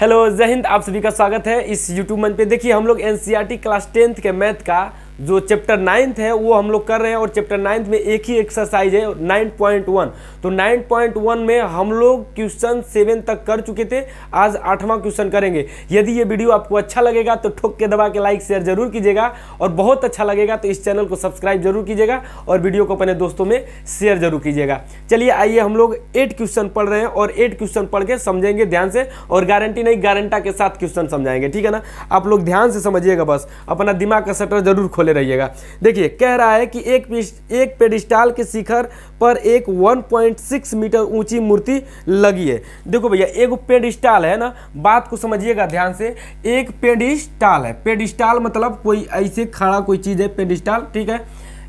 Hello जय हिंद, आप सभी का स्वागत है इस यूट्यूब मंच पे। देखिए हम लोग एनसीईआरटी क्लास 10th के मैथ का जो चैप्टर 9th है वो हम लोग कर रहे हैं और चैप्टर 9th में एक ही एक्सरसाइज है 9.1। तो 9.1 में हम लोग क्वेश्चन 7 तक कर चुके थे, आज 8वां क्वेश्चन करेंगे। यदि ये वीडियो आपको अच्छा लगेगा तो ठोक के दबा के लाइक शेयर जरूर कीजिएगा और बहुत अच्छा लगेगा तो इस चैनल को सब्सक्राइब जरूर कीजिएगा और वीडियो को अपने दोस्तों में शेयर जरूर कीजिएगा। चलिए आइए हम लोग 8 क्वेश्चन पढ़ रहे हैं और 8 क्वेश्चन पढ़ के समझेंगे ध्यान से, और गारंटी नहीं गारंटा के साथ क्वेश्चन समझाएंगे, ठीक है ना। आप लोग ध्यान से समझिएगा, बस अपना दिमाग का शटर जरूर खोले रहिएगा। देखिए कह रहा है कि एक पेडिस्टाल के शिखर पर एक 1.6 मीटर ऊंची मूर्ति लगी है। देखो भैया एक पेडिस्टाल है ना, बात को समझिएगा ध्यान से। एक पेडिस्टाल है, पेडिस्टाल मतलब कोई ऐसे खड़ा कोई चीज है, पेडिस्टाल, ठीक है,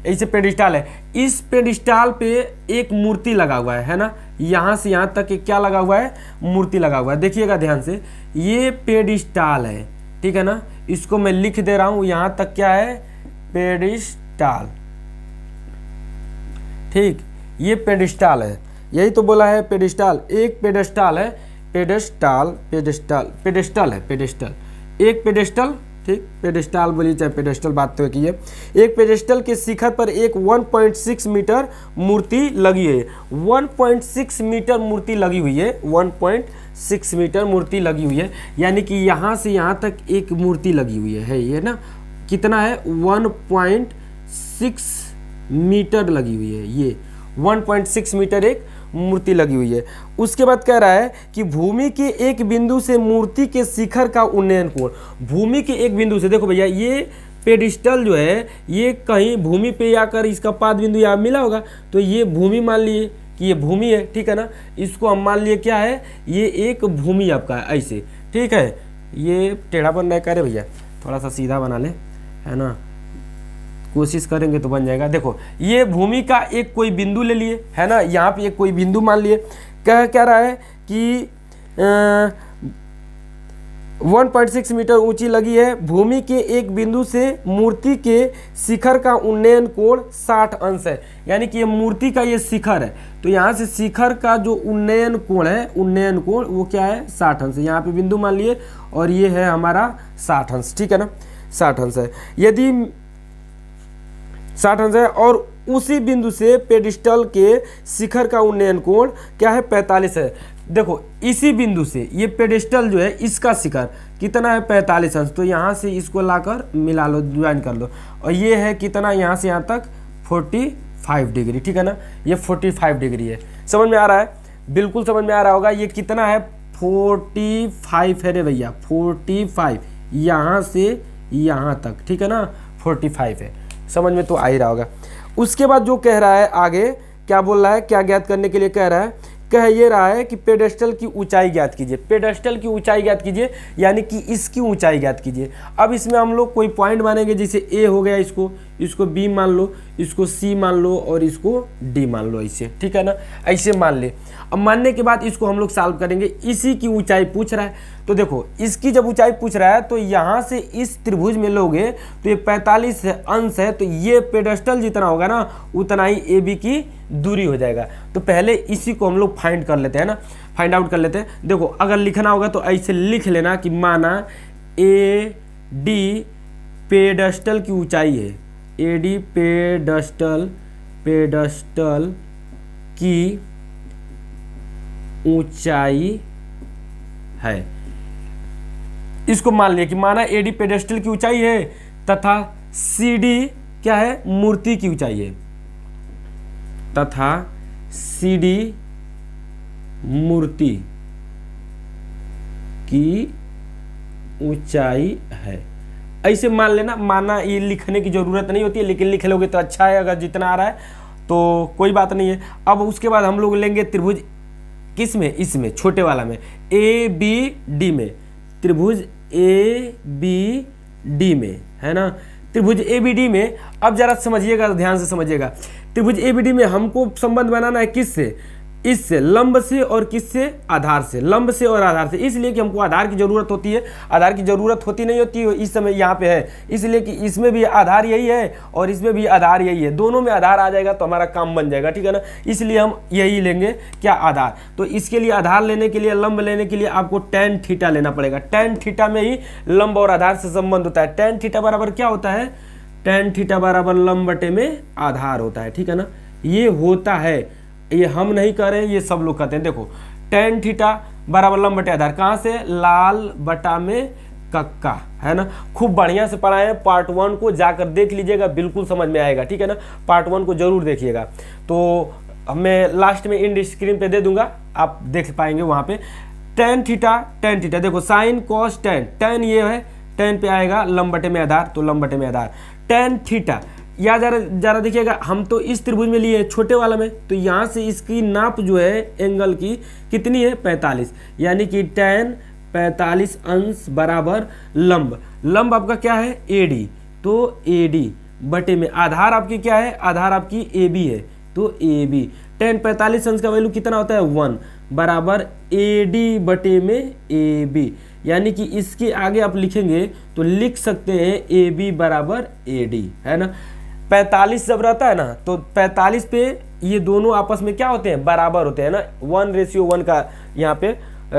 ऐसे पेडिस्टाल है। इस पेडिस्टाल पे एक मूर्ति लगा हुआ है ना, यहां से यहां तक क्या लगा हुआ है, मूर्ति लगा हुआ है। देखिएगा ध्यान से, ये पेडिस्टाल है, ठीक है ना। इसको मैं लिख दे रहा हूं, यहां तक क्या है, पेडिस्टाल, ठीक, ये पेडिस्टाल है, यही तो बोला है पेडिस्टाल। एक पेडिस्टाल है, पेडिस्टाल पेडिस्टाल पेडिस्टल है, पेडिस्टल, एक पेडिस्टल, ठीक, पेडिस्टाल बोलिए चाहे पेडिस्टल, बात तो एक ही है। एक पेडिस्टल के शिखर पर एक 1.6 मीटर मूर्ति लगी है। 1.6 मीटर मूर्ति लगी हुई है, 1.6 मीटर मूर्ति लगी हुई है, यानी कि यहाँ से यहाँ तक एक मूर्ति लगी हुई है ये ना। कितना है, 1.6 मीटर लगी हुई है, ये 1.6 मीटर एक मूर्ति लगी हुई है। उसके बाद कह रहा है कि भूमि के एक बिंदु से मूर्ति के शिखर का उन्नयन कोण, भूमि के एक बिंदु से, देखो भैया ये पेडिस्टल जो है ये कहीं भूमि पे आकर इसका पाद बिंदु यहाँ मिला होगा, तो ये भूमि मान लिए कि ये भूमि है, ठीक है ना। इसको हम मान लिए क्या है, ये एक भूमि आपका है, ऐसे, ठीक है। ये टेढ़ा बन रहा है, करे भैया थोड़ा सा सीधा बना ले, है ना, कोशिश करेंगे तो बन जाएगा। देखो ये भूमि का एक कोई बिंदु ले लिए, है ना, यहाँ पे एक कोई बिंदु मान लिए। क्या रहा है कि 1.6 मीटर ऊंची लगी है, भूमि के एक बिंदु से मूर्ति के शिखर का उन्नयन कोण 60 अंश है, यानी कि ये मूर्ति का ये शिखर है, तो यहाँ से शिखर का जो उन्नयन कोण है, उन्नयन कोण वो क्या है, 60 अंश है। यहाँ पे बिंदु मान लिए और ये है हमारा 60 अंश, ठीक है ना, 60 अंश है। यदि 60 अंश है और उसी बिंदु से पेडिस्टल के शिखर का उन्नयन कोण क्या है, 45 है। देखो इसी बिंदु से ये पेडिस्टल जो है इसका शिखर कितना है, 45 अंश, तो यहाँ से इसको लाकर मिला लो, ज्वाइन कर लो, और ये है कितना, यहाँ से यहाँ तक 45 डिग्री, ठीक है ना, ये 45 डिग्री है। समझ में आ रहा है, बिल्कुल समझ में आ रहा होगा। ये कितना है, 45 है रे भैया, 45 यहाँ से यहाँ तक, ठीक है ना, 45 है, समझ में तो आ ही रहा होगा। उसके बाद जो कह रहा है आगे, क्या बोल रहा है, क्या ज्ञात करने के लिए कह रहा है, कह ये रहा है कि पेडेस्टल की ऊंचाई ज्ञात कीजिए, पेडेस्टल की ऊंचाई ज्ञात कीजिए, यानी कि इसकी ऊंचाई ज्ञात कीजिए। अब इसमें हम लोग कोई पॉइंट मानेंगे, जैसे ए हो गया, इसको बी मान लो, इसको सी मान लो और इसको डी मान लो, ऐसे, ठीक है ना, ऐसे मान ले। अब मानने के बाद इसको हम लोग सॉल्व करेंगे। इसी की ऊंचाई पूछ रहा है, तो देखो इसकी जब ऊंचाई पूछ रहा है तो यहाँ से इस त्रिभुज में लोगे तो ये 45 अंश है, तो ये पेडेस्टल जितना होगा ना उतना ही ए बी की दूरी हो जाएगा। तो पहले इसी को हम लोग फाइंड कर लेते हैं ना, फाइंड आउट कर लेते हैं। देखो अगर लिखना होगा तो ऐसे लिख लेना कि माना ए डी पेडेस्टल की ऊंचाई है, ए डी पेडेस्टल की ऊंचाई है। इसको मान लिया कि माना एडी पेडेस्टल की ऊंचाई है तथा सीडी क्या है, मूर्ति की ऊंचाई है, तथा सीडी मूर्ति की ऊंचाई है, ऐसे मान लेना। माना ये लिखने की जरूरत नहीं होती है, लेकिन लिख लोगे तो अच्छा है, अगर जितना आ रहा है तो कोई बात नहीं है। अब उसके बाद हम लोग लेंगे त्रिभुज, किस में, इसमें छोटे वाला में, ए बी डी में, त्रिभुज ए बी डी में, है ना, त्रिभुज ए बी डी में। अब जरा समझिएगा, ध्यान से समझिएगा, त्रिभुज ए बी डी में हमको संबंध बनाना है किससे, इससे, लंब से और किससे, आधार से, लंब से और आधार से, इसलिए कि हमको आधार की जरूरत होती है, आधार की जरूरत होती नहीं होती है इस समय यहाँ पे है, इसलिए कि इसमें भी आधार यही है और इसमें भी आधार यही है, दोनों में आधार आ जाएगा तो हमारा काम बन जाएगा, ठीक है ना। इसलिए हम यही लेंगे क्या, आधार। तो इसके लिए आधार लेने के लिए, लंब लेने के लिए आपको tan थीटा लेना पड़ेगा। tan थीटा में ही लंब और आधार से संबंध होता है। tan थीटा बराबर क्या होता है, tan थीटा बराबर लंब बटे में आधार होता है, ठीक है ना। ये होता है, ये हम नहीं कह रहे हैं, ये सब लोग कहते हैं। देखो tan थीटा बराबर लंब बटे आधार, कहाँ से, लाल बटा में कक्का, है ना। खूब बढ़िया से पढ़ाए हैं, पार्ट 1 को जाकर देख लीजिएगा, बिल्कुल समझ में आएगा, ठीक है ना। पार्ट 1 को जरूर देखिएगा। तो मैं लास्ट में इंड स्क्रीन पे दे दूंगा, आप देख पाएंगे वहाँ पे। tan थीटा देखो साइन कॉस tan ये है, tan पे आएगा लंब बटे में आधार, तो लंब बटे में आधार। tan थीटा या जरा देखिएगा, हम तो इस त्रिभुज में लिए छोटे वाला में, तो यहाँ से इसकी नाप जो है एंगल की कितनी है, 45, यानी कि tan 45 अंश बराबर लंब। लंब आपका क्या है, AD, तो AD बटे में आधार आपकी क्या है, आधार आपकी AB है, तो AB। tan 45 अंश का वैल्यू कितना होता है, 1 बराबर AD बटे में AB, यानी कि इसके आगे आप लिखेंगे तो लिख सकते हैं AB बराबर AD, है ना। 45 जब रहता है ना, तो 45 पे ये दोनों आपस में क्या होते हैं, बराबर होते हैं ना, 1:1 का यहाँ पे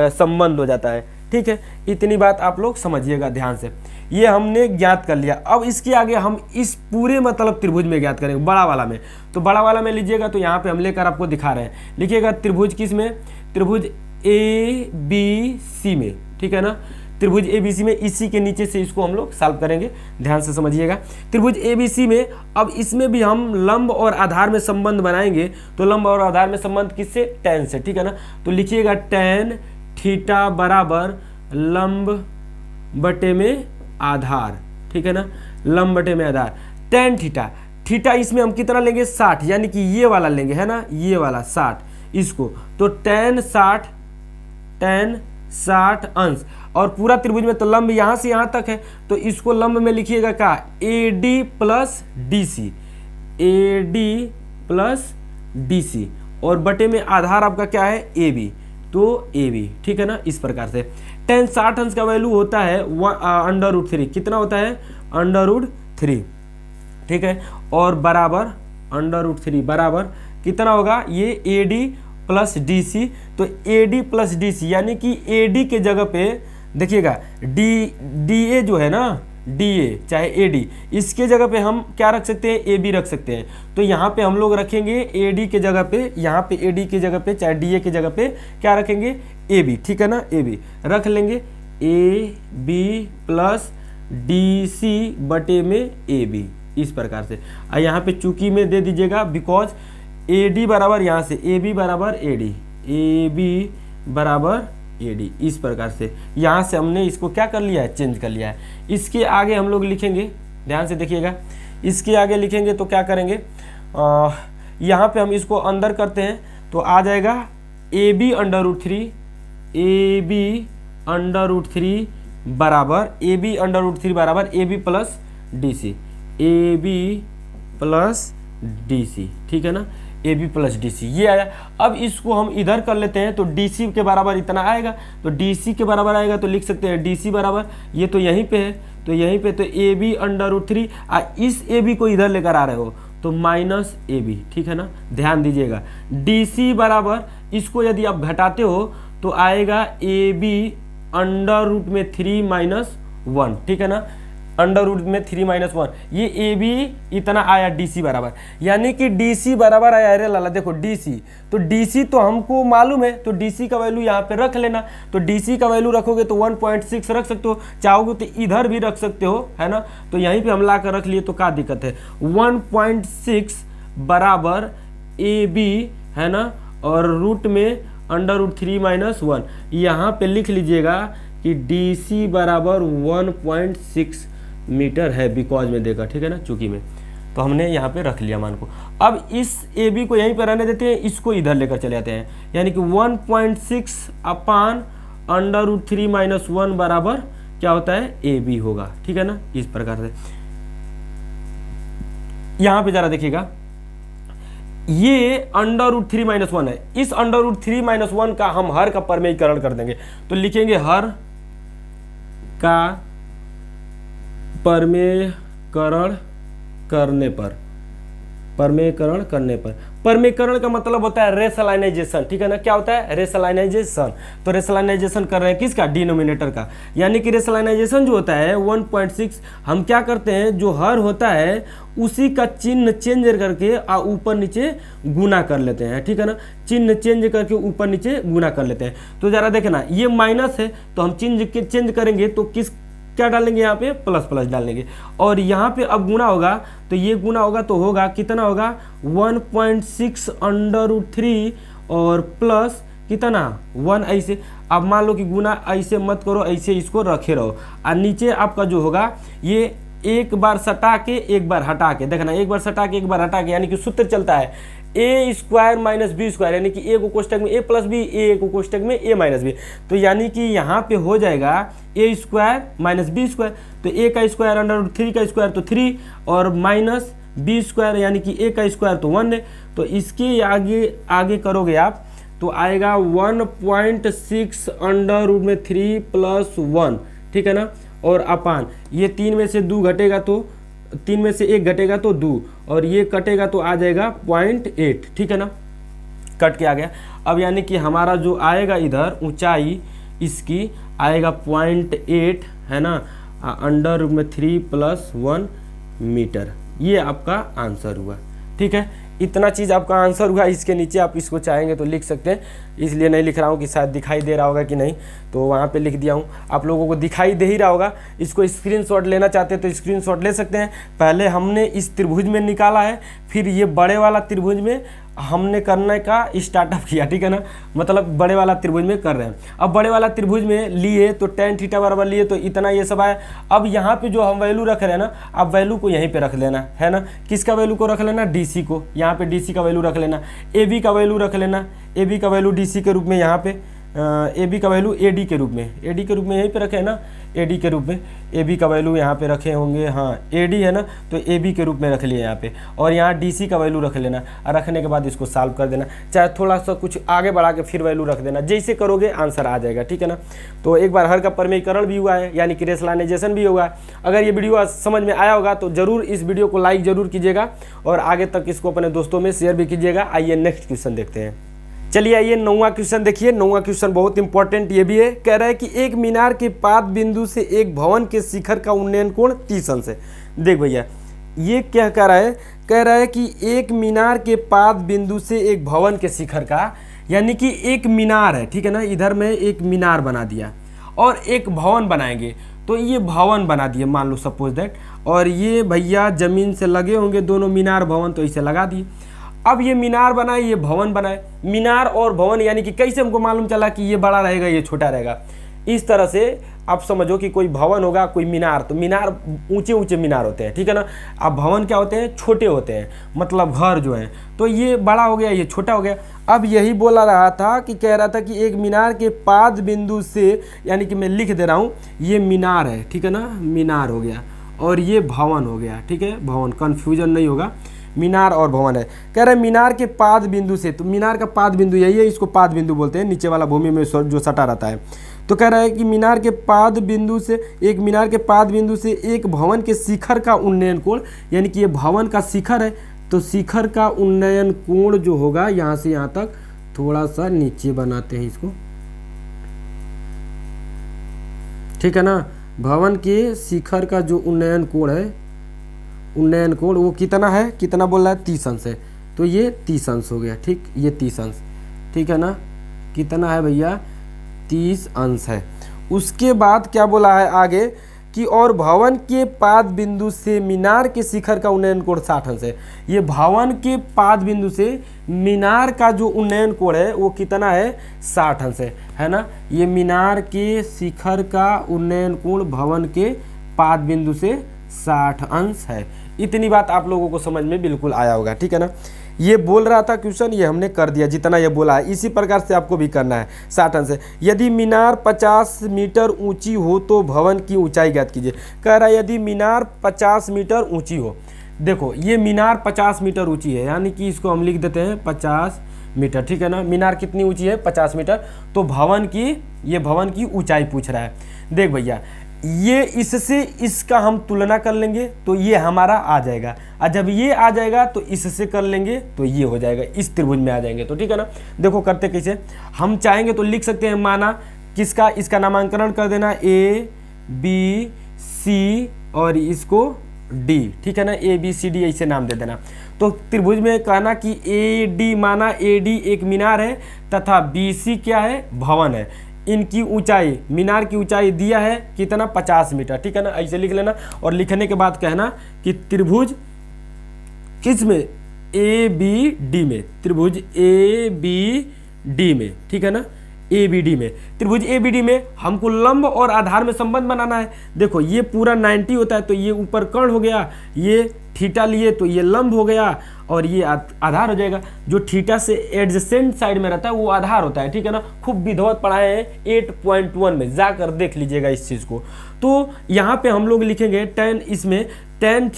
संबंध हो जाता है, ठीक है। इतनी बात आप लोग समझिएगा ध्यान से। ये हमने ज्ञात कर लिया। अब इसके आगे हम इस पूरे मतलब त्रिभुज में ज्ञात करेंगे, बड़ा वाला में। तो बड़ा वाला में लीजिएगा, तो यहाँ पे हम लेकर आपको दिखा रहे हैं। लिखिएगा त्रिभुज किस में, त्रिभुज ABC में, ठीक है ना। त्रिभुज ABC में, इसी के नीचे से इसको हम लोग सॉल्व करेंगे, ध्यान से समझिएगा। त्रिभुज ABC में अब इसमें भी हम लंब और आधार में संबंध बनाएंगे, तो लंब और आधार में संबंध किससे, tan से, ठीक है ना। तो लिखिएगा tan थीटा बराबर लंब बटे में आधार, ठीक है ना, लंब बटे में आधार। tan थीटा इसमें हम कितना लेंगे, 60, यानी कि ये वाला लेंगे, है ना, ये वाला 60 इसको, तो tan 60 अंश, और पूरा त्रिभुज में तो लंब यहाँ से यहाँ तक है, तो इसको लंब में लिखिएगा क्या, AD प्लस DC, और बटे में आधार आपका क्या है, AB, तो AB, ठीक है ना। इस प्रकार से tan 60 अंश का वैल्यू होता है √3, कितना होता है, √3, ठीक है, और बराबर √3 बराबर कितना होगा, ये AD प्लस DC, तो AD प्लस DC यानी कि AD के जगह पे देखिएगा DA जो है ना, DA चाहे AD, इसके जगह पे हम क्या रख सकते हैं, AB रख सकते हैं। तो यहाँ पे हम लोग रखेंगे AD के जगह पे, यहाँ पे AD के जगह पे चाहे DA के जगह पे क्या रखेंगे, AB, ठीक है ना, AB रख लेंगे, AB प्लस DC बटे में AB, इस प्रकार से। यहाँ पे चूंकि में दे दीजिएगा, बिकॉज AD बराबर यहाँ से AB बराबर AD, AB बराबर AD, इस प्रकार से यहाँ से हमने इसको क्या कर लिया है, चेंज कर लिया है। इसके आगे हम लोग लिखेंगे, ध्यान से देखिएगा, इसके आगे लिखेंगे तो क्या करेंगे, यहाँ पे हम इसको अंदर करते हैं तो आ जाएगा AB √3 बराबर AB प्लस DC, ठीक है ना, AB प्लस DC ये आया। अब इसको हम इधर कर लेते हैं, तो DC के बराबर इतना आएगा, तो DC के बराबर आएगा तो लिख सकते हैं DC बराबर, ये तो यहीं पे है, तो यहीं पे तो AB √3, इस AB को इधर लेकर आ रहे हो तो माइनस AB, ठीक है ना, ध्यान दीजिएगा। DC बराबर इसको यदि आप घटाते हो तो आएगा AB √3 - 1, ठीक है ना, √3 - 1, ये AB इतना आया DC बराबर, यानी कि DC बराबर आया, अरे लाला देखो DC, तो DC तो हमको मालूम है, तो DC का वैल्यू यहाँ पे रख लेना। तो DC का वैल्यू रखोगे तो 1.6 रख सकते हो, चाहोगे तो इधर भी रख सकते हो, है ना। तो यहीं पे हम ला कर रख लिए तो क्या दिक्कत है, 1.6 बराबर AB, है ना, और रूट में √3 - 1, यहाँ पे लिख लीजिएगा कि DC बराबर 1.6 मीटर है, बिकॉज में देगा, ठीक है ना, चूंकि में, तो हमने यहाँ पे रख लिया मान को। अब इस AB को यहीं पर रहने देते हैं, इसको इधर लेकर चले जाते हैं, यानी कि 1.6 अपान √3 - 1 बराबर क्या होता है, AB होगा, ठीक है ना, इस प्रकार से। यहाँ पे जरा देखिएगा, ये √3 - 1 है, इस √3 - 1 का हम हर का परमेयीकरण कर देंगे। तो लिखेंगे हर का परमेयीकरण करने पर, परमेयीकरण करने पर, परमेयीकरण का मतलब होता है रेशलाइनाइजेशन, ठीक है ना। क्या होता है? रेशलाइनाइजेशन। तो रेशलाइनाइजेशन कर रहे हैं किसका? डिनोमिनेटर का। यानी कि रेशलाइनाइजेशन जो होता है 1.6, हम क्या करते हैं, जो हर होता है उसी का चिन्ह चेंज करके ऊपर नीचे गुना कर लेते हैं, ठीक है ना। चिन्ह चेंज करके ऊपर नीचे गुना कर लेते हैं। तो जरा देखना, ये माइनस है तो हम चेंज करेंगे तो किस क्या डालेंगे, यहाँ पे प्लस प्लस डालेंगे। और यहाँ पे अब गुना होगा तो ये गुना होगा तो होगा कितना होगा 1.6 √3 और प्लस कितना 1 ऐसे। अब मान लो कि गुना ऐसे मत करो, ऐसे इसको रखे रहो। और नीचे आपका जो होगा ये एक बार सटा के एक बार हटा के, देखना एक बार सटा के एक बार हटा के, यानी कि सूत्र चलता है a² - b², यानी कि a को कोष्टक में a + b, a को कोष्टक में a - b। तो यानी कि यहाँ पे हो जाएगा a² - b²। तो a का स्क्वायर √3 का स्क्वायर तो 3 और माइनस b² यानी कि a का स्क्वायर तो 1 है। तो इसके आगे करोगे आप तो आएगा 1.6 √3 + 1, ठीक है ना। और अपान ये 3 में से 2 घटेगा तो 3 में से 1 घटेगा तो 2 और ये कटेगा तो आ जाएगा 0.8, ठीक है ना। कट के आ गया। अब यानी कि हमारा जो आएगा इधर ऊंचाई इसकी आएगा 0.8, है ना, √3 + 1 मीटर। ये आपका आंसर हुआ, ठीक है। इतना चीज़ आपका आंसर हुआ। इसके नीचे आप इसको चाहेंगे तो लिख सकते हैं, इसलिए नहीं लिख रहा हूँ कि शायद दिखाई दे रहा होगा कि नहीं, तो वहाँ पे लिख दिया हूँ। आप लोगों को दिखाई दे ही रहा होगा। इसको स्क्रीनशॉट लेना चाहते हैं तो स्क्रीनशॉट ले सकते हैं। पहले हमने इस त्रिभुज में निकाला है, फिर ये बड़े वाला त्रिभुज में हमने करने का स्टार्टअप किया, ठीक है ना। मतलब बड़े वाला त्रिभुज में कर रहे हैं। अब बड़े वाला त्रिभुज में लिए तो tan थीटा बराबर लिए तो इतना ये सब आया। अब यहाँ पे जो हम वैल्यू रख रहे हैं ना, अब वैल्यू को यहीं पे रख लेना, है ना। किसका वैल्यू को रख लेना? DC को। यहाँ पे DC का वैल्यू रख लेना, AB का वैल्यू रख लेना, AB का वैल्यू DC के रूप में, यहाँ पे AB का वैल्यू AD के रूप में, AD के रूप में यहीं पे रखे हैं ना, AD के रूप में। AB का वैल्यू यहाँ पे रखे होंगे, हाँ AD है ना, तो AB के रूप में रख लिया यहाँ पे। और यहाँ DC का वैल्यू रख लेना और रखने के बाद इसको सॉल्व कर देना, चाहे थोड़ा सा कुछ आगे बढ़ा के फिर वैल्यू रख देना। जैसे करोगे आंसर आ जाएगा, ठीक है ना। तो एक बार हर का परमेयीकरण भी हुआ है, यानी कि रेशलाइनाइजेशन भी होगा। अगर ये वीडियो समझ में आया होगा तो ज़रूर इस वीडियो को लाइक ज़रूर कीजिएगा और आगे तक इसको अपने दोस्तों में शेयर भी कीजिएगा। आइए नेक्स्ट क्वेश्चन देखते हैं। चलिए आइए 9वां क्वेश्चन देखिए। 9वां क्वेश्चन बहुत इंपॉर्टेंट ये भी है। कह रहा है कि एक मीनार के पाद बिंदु से एक भवन के शिखर का उन्नयन कोण 30 अंश है। देख भैया ये क्या कह रहा है, कह रहा है कि एक मीनार के पाद बिंदु से एक भवन के शिखर का, यानी कि एक मीनार है, ठीक है ना। इधर में एक मीनार बना दिया और एक भवन बनाएंगे। तो ये भवन बना दिए, मान लो सपोज दैट, और ये भैया जमीन से लगे होंगे दोनों मीनार भवन, तो इसे लगा दिए। अब ये मीनार बनाए, ये भवन बनाए। मीनार और भवन यानी कि कैसे हमको मालूम चला कि ये बड़ा रहेगा ये छोटा रहेगा। इस तरह से आप समझो कि कोई भवन होगा कोई मीनार, तो मीनार ऊंचे ऊंचे मीनार होते हैं, ठीक है ना। अब भवन क्या होते हैं? छोटे होते हैं, मतलब घर जो है। तो ये बड़ा हो गया, ये छोटा हो गया। अब यही बोला रहा था कि कह रहा था कि एक मीनार के पाद बिंदु से, यानी कि मैं लिख दे रहा हूँ, ये मीनार है, ठीक है ना, मीनार हो गया, और ये भवन हो गया, ठीक है। भवन, कन्फ्यूजन नहीं होगा, मीनार और भवन है। कह रहे हैं मीनार के पाद बिंदु से, तो मीनार का पाद बिंदु यही है, इसको पाद बिंदु बोलते हैं, नीचे वाला भूमि में जो सटा रहता है। तो कह रहा है कि मीनार के पाद बिंदु से, एक मीनार के पाद बिंदु से एक भवन के शिखर का उन्नयन कोण, यानी कि ये भवन का शिखर है, तो शिखर का उन्नयन कोण जो होगा यहाँ से यहाँ तक, थोड़ा सा नीचे बनाते हैं इसको, ठीक है ना। भवन के शिखर का जो उन्नयन कोण है, उन्नयन कोण वो कितना है, कितना बोल रहा है? 30 अंश है। तो ये 30 अंश हो गया, ठीक, ये 30 अंश, ठीक है ना। कितना है भैया? 30 अंश है। उसके बाद क्या बोला है आगे कि और भवन के पाद बिंदु से मीनार के शिखर का उन्नयन कोण 60 अंश है। ये भवन के पाद बिंदु से मीनार का जो उन्नयन कोण है वो कितना है? 60 अंश है ना। ये मीनार के शिखर का उन्नयन कोण भवन के पाद बिंदु से 60 अंश है। इतनी बात आप लोगों को समझ में बिल्कुल आया होगा, ठीक है ना। ये बोल रहा था क्वेश्चन, ये हमने कर दिया जितना ये बोला है। इसी प्रकार से आपको भी करना है। 60 अंश है। यदि मीनार 50 मीटर ऊंची हो तो भवन की ऊंचाई ज्ञात कीजिए। कह रहा है यदि मीनार 50 मीटर ऊंची हो, देखो ये मीनार 50 मीटर ऊंची है, यानी कि इसको हम लिख देते हैं 50 मीटर, ठीक है ना। मीनार कितनी ऊंची है? 50 मीटर। तो ये भवन की ऊंचाई पूछ रहा है। देख भैया, ये इससे इसका हम तुलना कर लेंगे तो ये हमारा आ जाएगा, और जब ये आ जाएगा तो इससे कर लेंगे तो ये हो जाएगा, इस त्रिभुज में आ जाएंगे। तो ठीक है ना। देखो करते कैसे, हम चाहेंगे तो लिख सकते हैं, माना किसका, इसका नामांकन कर देना A B C और इसको D, ठीक है ना। A B C D ऐसे नाम दे देना। तो त्रिभुज में कहना कि AD, माना AD एक मीनार है तथा BC क्या है? भवन है। इनकी ऊंचाई, मीनार की ऊंचाई दिया है कितना? 50 मीटर, ठीक है ना। ऐसे लिख लेना और लिखने के बाद कहना कि त्रिभुज किस में? ABD में, त्रिभुज ABD में, ठीक है ना। ABD में, त्रिभुज ABD में हमको लंब और आधार में संबंध बनाना है। देखो ये पूरा 90 होता है तो ये ऊपर कर्ण हो गया, ये थीटा लिए तो ये लंब हो गया और ये आधार हो जाएगा। जो थीटा से एडजेसेंट साइड में रहता है वो आधार होता है, ठीक है ना। खूब विधिवत पढ़ाए हैं 8.1 में, जाकर देख लीजिएगा इस चीज़ को। तो यहाँ पे हम लोग लिखेंगे टेन, इसमें टेन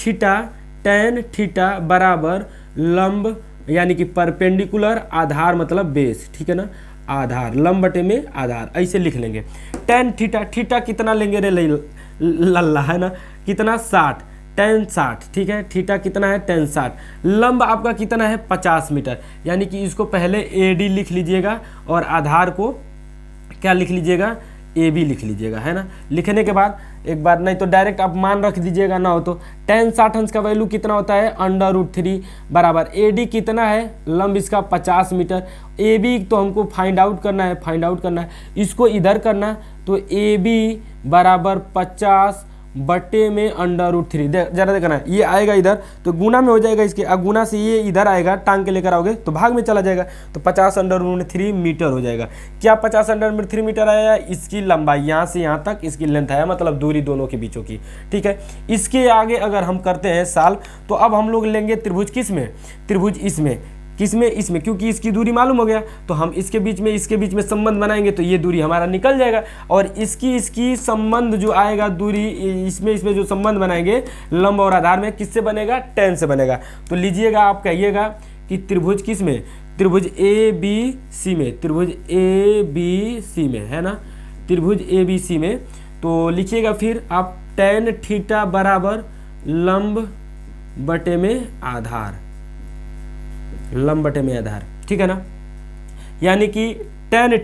थीटा बराबर लंब यानी कि परपेंडिकुलर, आधार मतलब बेस, ठीक है ना। आधार, लंब बटे में आधार, ऐसे लिख लेंगे। टेन थीटा कितना लेंगे रे लल्ला, है ना, कितना? 60, टेन 60, ठीक है। थीटा कितना है? टेन 60। लंब आपका कितना है? 50 मीटर, यानी कि इसको पहले AD लिख लीजिएगा और आधार को क्या लिख लीजिएगा? AB लिख लीजिएगा, है ना। लिखने के बाद एक बार, नहीं तो डायरेक्ट आप मान रख दीजिएगा, ना हो तो टेन 60 अंश का वैल्यू कितना होता है? √3 बराबर AD कितना है? लंब इसका 50 मीटर। AB तो हमको फाइंड आउट करना है, इसको इधर करना है, तो AB बराबर 50 बटे में √3। जरा देखना, ये आएगा इधर तो गुना में हो जाएगा इसके, अब गुना से ये इधर आएगा, टांग के लेकर आओगे तो भाग में चला जाएगा, तो 50 √3 मीटर हो जाएगा। क्या 50 √3 मीटर आया? इसकी लंबाई यहाँ से यहाँ तक इसकी लेंथ आया, मतलब दूरी दोनों के बीचों की, ठीक है। इसके आगे अगर हम करते हैं साल, तो अब हम लोग लेंगे त्रिभुज किस में? त्रिभुज इसमें, क्योंकि इसकी दूरी मालूम हो गया तो हम इसके बीच में संबंध बनाएंगे तो ये दूरी हमारा निकल जाएगा, और इसकी संबंध जो आएगा दूरी, इसमें जो संबंध बनाएंगे लंब और आधार में, किससे बनेगा? टेन से बनेगा। तो लीजिएगा, आप कहिएगा कि त्रिभुज किस में? त्रिभुज ABC में, त्रिभुज ABC में, है ना, त्रिभुज ABC में। तो लिखिएगा फिर आप टेन थीटा बराबर लंब बटे में आधार, लंब बटे में आधार, ठीक है ना। यानी कि टेन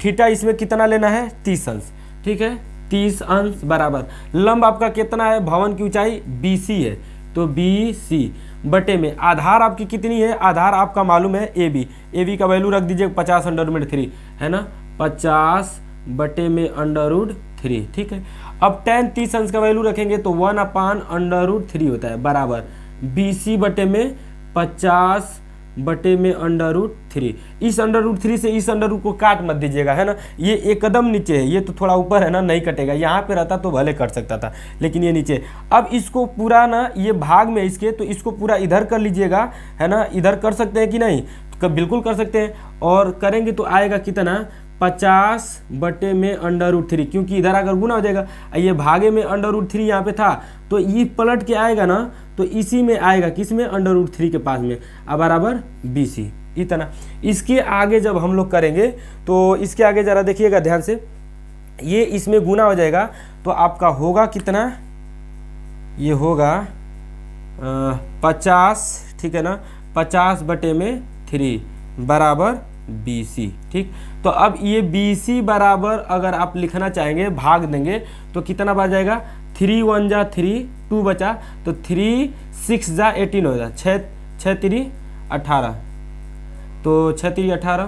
थीटा इसमें कितना लेना है? 30 अंश, ठीक है, 30 अंश बराबर लंब आपका कितना है? भवन की ऊंचाई BC है, तो BC बटे में आधार आपकी कितनी है? आधार आपका मालूम है AB का वैल्यू रख दीजिए 50 √3, है ना, 50 बटे में √3, ठीक है। अब टेन 30 अंश का वैल्यू रखेंगे तो 1/√3 होता है, बराबर BC बटे में 50 बटे में √3। इस √3 से इस √ को काट मत दीजिएगा, है ना। ये एक कदम नीचे है, ये तो थोड़ा ऊपर है ना, नहीं कटेगा। यहाँ पे रहता तो भले कट सकता था, लेकिन ये नीचे। अब इसको पूरा ना, ये भाग में इसके, तो इसको पूरा इधर कर लीजिएगा, है ना। इधर कर सकते हैं कि नहीं? तो बिल्कुल कर सकते हैं, और करेंगे तो आएगा कितना? 50 बटे में √3, क्योंकि इधर अगर गुना हो जाएगा, ये भागे में √3 यहाँ पे था, तो ये पलट के आएगा ना, तो इसी में आएगा, किस में? √3 के पास में, अब बराबर BC, इतना। इसके आगे जब हम लोग करेंगे तो इसके आगे ज़रा देखिएगा ध्यान से, ये इसमें गुना हो जाएगा तो आपका होगा कितना? ये होगा 50, ठीक है ना, 50 बटे में 3 बराबर BC, ठीक। तो अब ये BC बराबर अगर आप लिखना चाहेंगे, भाग देंगे तो कितना बच जाएगा? 3 1 जा 3, 2 बचा, तो 3 6 जा 18 हो जाए, 6 3 18, तो 6 3 18,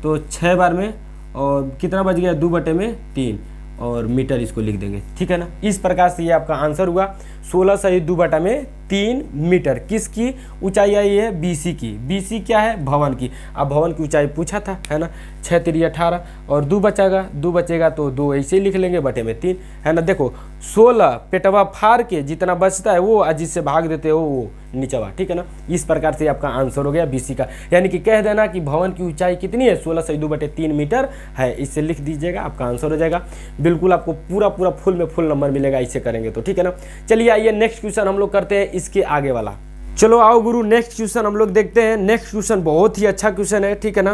तो 6 बार में, और कितना बच गया? 2 बटे में 3, और मीटर इसको लिख देंगे, ठीक है ना। इस प्रकार से ये आपका आंसर हुआ 16 सही 2 बटा में 3 मीटर। किसकी ऊंचाई आई है? BC की। BC क्या है? भवन की। अब भवन की ऊंचाई पूछा था, है ना। 6 3 18 और 2 बचेगा तो 2 ऐसे ही लिख लेंगे बटे में 3, है ना। देखो 16 पेटवा फाड़ के जितना बचता है वो, जिससे भाग देते हो वो नीचवा, ठीक है ना। इस प्रकार से आपका आंसर हो गया BC का। यानी कि कह देना कि भवन की ऊंचाई कितनी है? 16 से 2 बटे 3 मीटर है। इससे लिख दीजिएगा, आपका आंसर हो जाएगा। बिल्कुल आपको पूरा फुल में फुल नंबर मिलेगा इससे करेंगे तो, ठीक है ना। चलिए आइए नेक्स्ट क्वेश्चन हम लोग करते हैं इसके आगे वाला। चलो आओ गुरु, नेक्स्ट क्वेश्चन हम लोग देखते हैं। नेक्स्ट क्वेश्चन बहुत ही अच्छा क्वेश्चन है, ठीक है ना।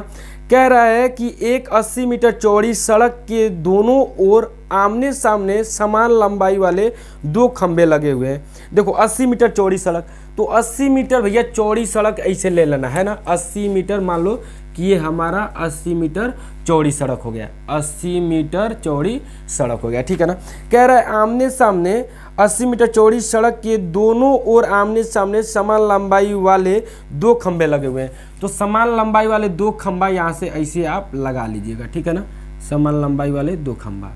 कह रहा है कि एक 80 मीटर चौड़ी सड़क के दोनों ओर आमने सामने समान लंबाई वाले 2 खंबे लगे हुए हैं। देखो 80 मीटर चौड़ी सड़क, तो 80 मीटर भैया चौड़ी सड़क ऐसे ले लेना, है ना। 80 मीटर मान लो कि ये हमारा 80 मीटर चौड़ी सड़क हो गया, 80 मीटर चौड़ी सड़क हो गया, ठीक है ना। कह रहा है आमने सामने 80 मीटर चौड़ी सड़क के दोनों ओर आमने सामने समान लंबाई वाले 2 खंबे लगे हुए हैं। तो समान लंबाई वाले 2 खंबा यहाँ से ऐसे आप लगा लीजिएगा, ठीक है ना। समान लंबाई वाले 2 खंबा,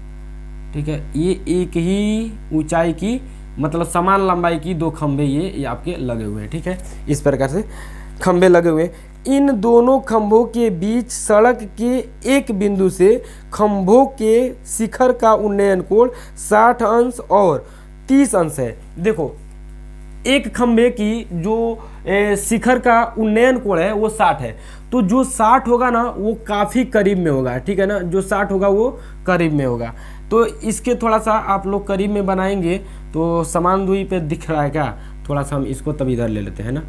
ठीक है। ये एक ही ऊंचाई की, मतलब समान लंबाई की 2 खंबे ये आपके लगे हुए हैं, ठीक है। इस प्रकार से खंबे लगे हुए हैं। इन दोनों खंभों के बीच सड़क के एक बिंदु से खंभों के शिखर का उन्नयन कोण 60 अंश और 30 अंश है। देखो एक खंभे की जो शिखर का उन्नयन कोण है वो 60 है, तो जो 60 होगा ना वो काफ़ी करीब में होगा, ठीक है ना। जो 60 होगा वो करीब में होगा। तो इसके थोड़ा सा आप लोग करीब में बनाएंगे तो समान दूरी पे दिख रहा है क्या? थोड़ा सा हम इसको तब इधर ले लेते हैं ना,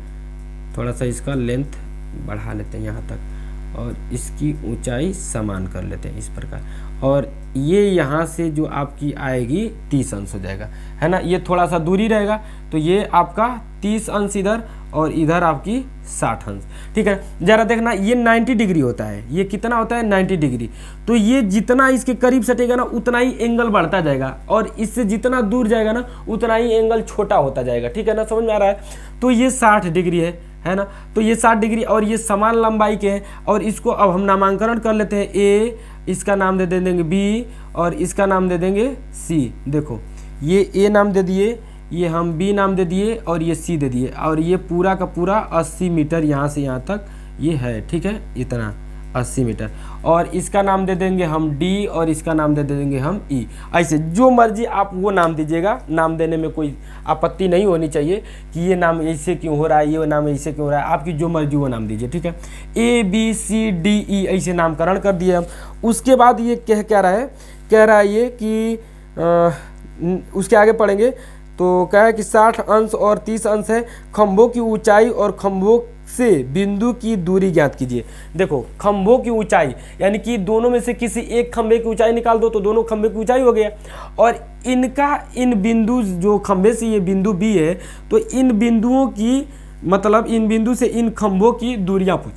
थोड़ा सा इसका लेंथ बढ़ा लेते हैं यहाँ तक और इसकी ऊंचाई समान कर लेते हैं इस प्रकार। और ये यहाँ से जो आपकी आएगी 30 अंश हो जाएगा, है ना। ये थोड़ा सा दूरी रहेगा तो ये आपका 30 अंश इधर और इधर आपकी 60 अंश, ठीक है। जरा देखना ये 90 डिग्री होता है, ये कितना होता है? 90 डिग्री। तो ये जितना इसके करीब सटेगा ना उतना ही एंगल बढ़ता जाएगा और इससे जितना दूर जाएगा ना उतना ही एंगल छोटा होता जाएगा, ठीक है ना। समझ में आ रहा है? तो ये 60 डिग्री है ना। तो ये 60 डिग्री और ये समान लंबाई के हैं और इसको अब हम नामांकन कर लेते हैं। ए, इसका नाम दे देंगे बी और इसका नाम दे देंगे सी। देखो ये ए नाम दे दिए, ये हम बी नाम दे दिए और ये सी दे दिए और ये पूरा का पूरा 80 मीटर यहाँ से यहाँ तक ये है, ठीक है। इतना 80 मीटर और इसका नाम दे देंगे हम डी और इसका नाम दे देंगे हम ई। ऐसे जो मर्जी आप वो नाम दीजिएगा, नाम देने में कोई आपत्ति नहीं होनी चाहिए कि ये नाम ऐसे क्यों हो रहा है, ये नाम ऐसे क्यों हो रहा है। आपकी जो मर्जी वो नाम दीजिए, ठीक है। A B C D E ऐसे नामकरण कर दिए हम। उसके बाद ये कह रहा है ये कि उसके आगे पढ़ेंगे तो क्या है कि 60 अंश और 30 अंश है। खंभों की ऊंचाई और खंभों से बिंदु की दूरी ज्ञात कीजिए। देखो खंभों की ऊंचाई यानी कि दोनों में से किसी एक खंभे की ऊंचाई निकाल दो तो दोनों खंभे की ऊंचाई हो गया और इनका इन बिंदु जो खंभे से ये बिंदु बी है तो इन बिंदुओं की मतलब इन बिंदु से इन खंभों की दूरियां पूछ,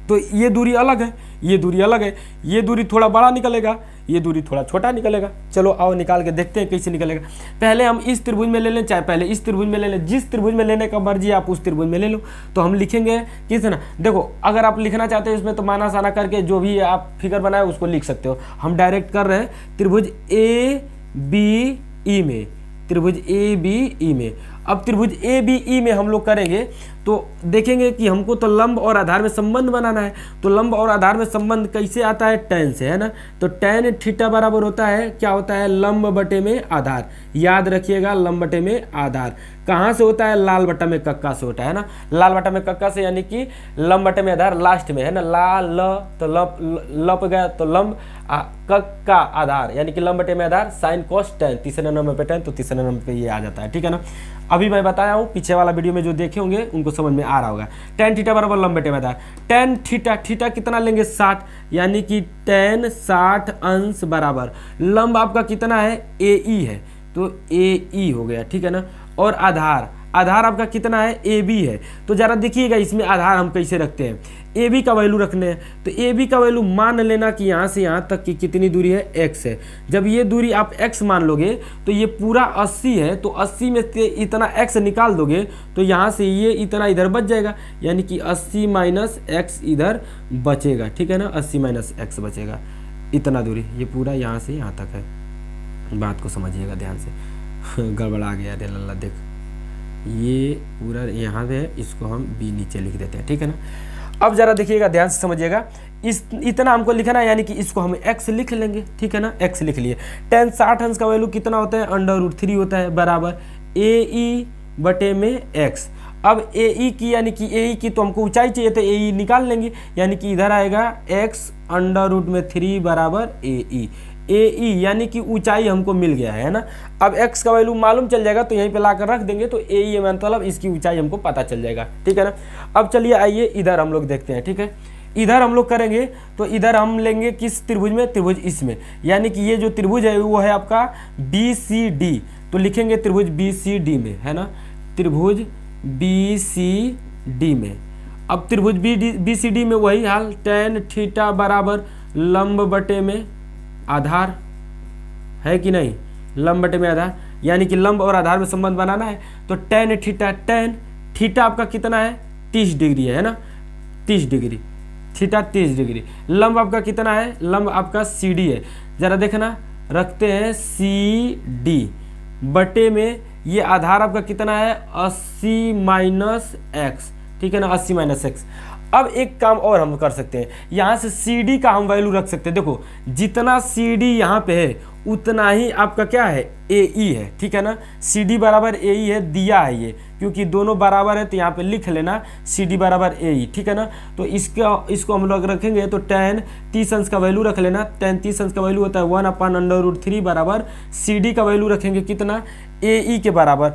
तो ये दूरी अलग है, ये दूरी अलग है, ये दूरी थोड़ा बड़ा निकलेगा, ये दूरी थोड़ा छोटा निकलेगा। चलो आओ निकाल के देखते हैं कैसे निकलेगा। पहले हम इस त्रिभुज में ले लें, चाहे पहले इस त्रिभुज में ले लें, जिस त्रिभुज में लेने का मर्जी आप उस त्रिभुज में ले लो। तो हम लिखेंगे किस ना, देखो अगर आप लिखना चाहते हो इसमें तो माना साना करके जो भी आप फिगर बनाए उसको लिख सकते हो। हम डायरेक्ट कर रहे हैं त्रिभुज ए बी ई में, त्रिभुज ए बी ई में। अब त्रिभुज ए बी ई में हम लोग करेंगे तो देखेंगे कि हमको तो लंब और आधार में संबंध बनाना है। तो लंब और आधार में संबंध कैसे आता है? टैन से, है ना। तो टैन थीटा बराबर होता है, क्या होता है? लंब बटे में आधार। याद रखिएगा लंब बटे में आधार कहाँ से होता है? लाल बटा में कक्का से होता है ना। लाल बटा में कक्का से यानी कि लंब बटे में आधार लास्ट में, है ना। ला ल तो लप गया तो लंब, कक्का आधार यानी कि लंब बटे में आधार साइन कॉस टैन, तीसरे नंबर पे टैन तो तीसरे नंबर पे ये आ जाता है, ठीक है ना। अभी मैं बताया हूँ पीछे वाला वीडियो में जो देखे होंगे उनको समझ में आ रहा होगा। टैन थीटा बराबर लंब बटे में आधार। टैन थीटा, थीटा कितना लेंगे? 60 यानी कि टैन 60 अंश बराबर लंब आपका कितना है? ए ई है तो ए ई हो गया, ठीक है ना। और आधार, आधार आपका कितना है? ए बी है। तो जरा देखिएगा इसमें आधार हम कैसे रखते हैं। ए बी का वैल्यू रखने हैं तो ए बी का वैल्यू मान लेना कि यहाँ से यहाँ तक की कितनी दूरी है? x है। जब ये दूरी आप x मान लोगे तो ये पूरा 80 है तो 80 में से इतना x निकाल दोगे तो यहाँ से ये इतना इधर बच जाएगा यानी कि 80 माइनस x इधर बचेगा, ठीक है ना। 80 माइनस x बचेगा, इतना दूरी ये पूरा यहाँ से यहाँ तक है। बात को समझिएगा ध्यान से, गड़बड़ा गया रे लल्ला देख। ये पूरा यहाँ पे है, इसको हम बी नीचे लिख देते हैं, ठीक है ना। अब जरा देखिएगा, ध्यान से समझिएगा, इस इतना हमको लिखना है, यानी कि इसको हम x लिख लेंगे, ठीक है ना, x लिख लिए। tan 60 अंश का वैल्यू कितना होता है, √3 होता है, बराबर AE बटे में x। अब AE की, यानी कि AE की तो हमको ऊंचाई चाहिए, तो AE निकाल लेंगे, यानी कि इधर आएगा x √3 बराबर AE। AE यानी कि ऊंचाई हमको मिल गया है ना। अब x का वैल्यू मालूम चल जाएगा तो यहीं पे लाकर रख देंगे, तो AE मतलब इसकी ऊंचाई हमको पता चल जाएगा, ठीक है ना। अब चलिए आइए इधर हम लोग देखते हैं, ठीक है। इधर हम लोग करेंगे तो इधर हम लेंगे किस त्रिभुज में, त्रिभुज इसमें, यानी कि ये जो त्रिभुज है वो है आपका BCD, तो लिखेंगे त्रिभुज BCD में, है ना, त्रिभुज BCD में। अब त्रिभुज BCD में वही हाल, tan थीटा बराबर लंब बटे में आधार, है कि नहीं, लंब बटे में आधार, यानी कि लंब और आधार में संबंध बनाना है। तो tan थीटा आपका कितना है, 30 डिग्री है ना, 30 डिग्री, थीटा 30 डिग्री। लंब आपका कितना है, लंब आपका CD है, जरा देखना, रखते हैं CD बटे में, ये आधार आपका कितना है 80 - x, ठीक है ना, 80 - x। अब एक काम और हम कर सकते हैं, यहाँ से CD का हम वैल्यू रख सकते हैं। देखो जितना CD यहाँ पे है उतना ही आपका क्या है, AE है, ठीक है ना, CD बराबर AE है, दिया है ये, क्योंकि दोनों बराबर है तो यहाँ पे लिख लेना CD बराबर AE, ठीक है ना। तो इसको हम लोग रखेंगे तो tan 30 अंश का वैल्यू रख लेना, tan 30 अंश का वैल्यू होता है 1/√3 बराबर CD का वैल्यू रखेंगे कितना, AE के बराबर।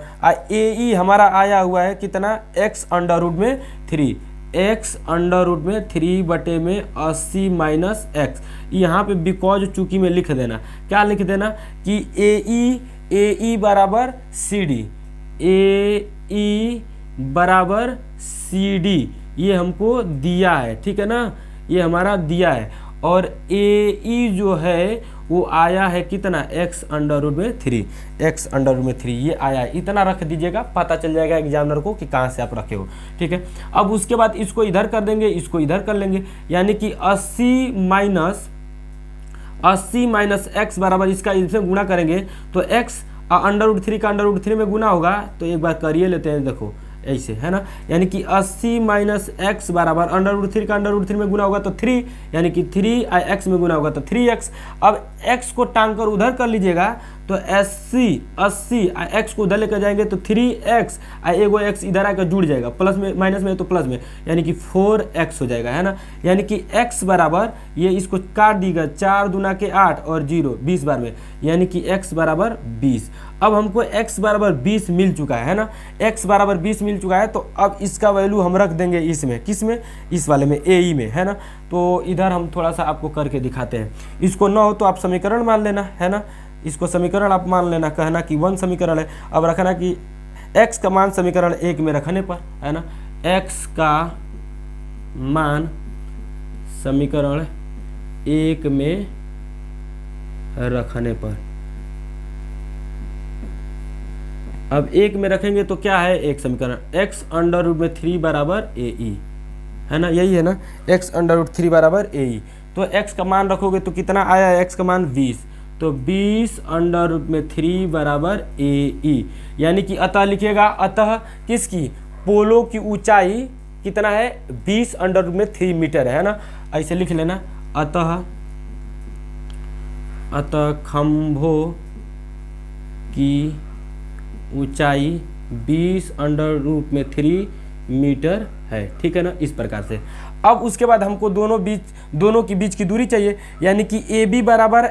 AE हमारा आया हुआ है कितना, x√3, x√3 बटे में 80 - x। यहाँ पे बिकॉज चूंकि में लिख देना, क्या लिख देना कि AE बराबर CD, AE बराबर CD, ये हमको दिया है, ठीक है ना, ये हमारा दिया है। और AE जो है वो आया है कितना, x√3, x√3 ये आया है, इतना रख दीजिएगा, पता चल जाएगा एग्जामिनर को कि कहाँ से आप रखे हो, ठीक है। अब उसके बाद इसको इधर कर देंगे, इसको इधर कर लेंगे, यानी कि 80 - x बराबर, इसका इसमें गुणा करेंगे तो x √3 का √3 में गुना होगा, तो एक बार करिए लेते हैं, देखो ऐसे, है ना, यानी कि 80 - x बराबर √3 का √3 में गुना होगा तो 3, यानी कि 3 x में गुना होगा तो 3x। अब x को टांग कर उधर कर लीजिएगा तो 80 x को उधर लेकर जाएंगे तो 3x, एगो x इधर आकर जुड़ जाएगा, प्लस में माइनस में तो प्लस में, यानी कि 4x हो जाएगा, है ना। यानी कि x बराबर, ये इसको काट दीजिएगा, 4 दूना के 8 और 0 20 बार में, यानी कि x बराबर 20। अब हमको x बराबर 20 मिल चुका है ना, x बराबर 20 मिल चुका है, तो अब इसका वैल्यू हम रख देंगे इसमें, किस में, इस वाले में, AE में, है ना। तो इधर हम थोड़ा सा आपको करके दिखाते हैं, इसको न हो तो आप समीकरण मान लेना, है ना, इसको समीकरण आप मान लेना, कहना कि 1 समीकरण है। अब रखना कि x का मान समीकरण 1 में रखने पर, है ना, x का मान समीकरण 1 में रखने पर, अब 1 में रखेंगे तो क्या है, एक समीकरण x√3 बराबर AE, है ना, यही है ना, x√3 बराबर AE। तो x का मान रखोगे तो कितना आया है, x का मान 20, तो 20√3 बराबर AE, यानी कि अतः लिखिएगा, अतः किसकी, पोलो की ऊंचाई कितना है, 20√3 मीटर है ना, ऐसे लिख लेना, अतः खंभों की ऊंचाई 20√3 मीटर है, ठीक है ना, इस प्रकार से। अब उसके बाद हमको दोनों के बीच की दूरी चाहिए, यानी कि AB बराबर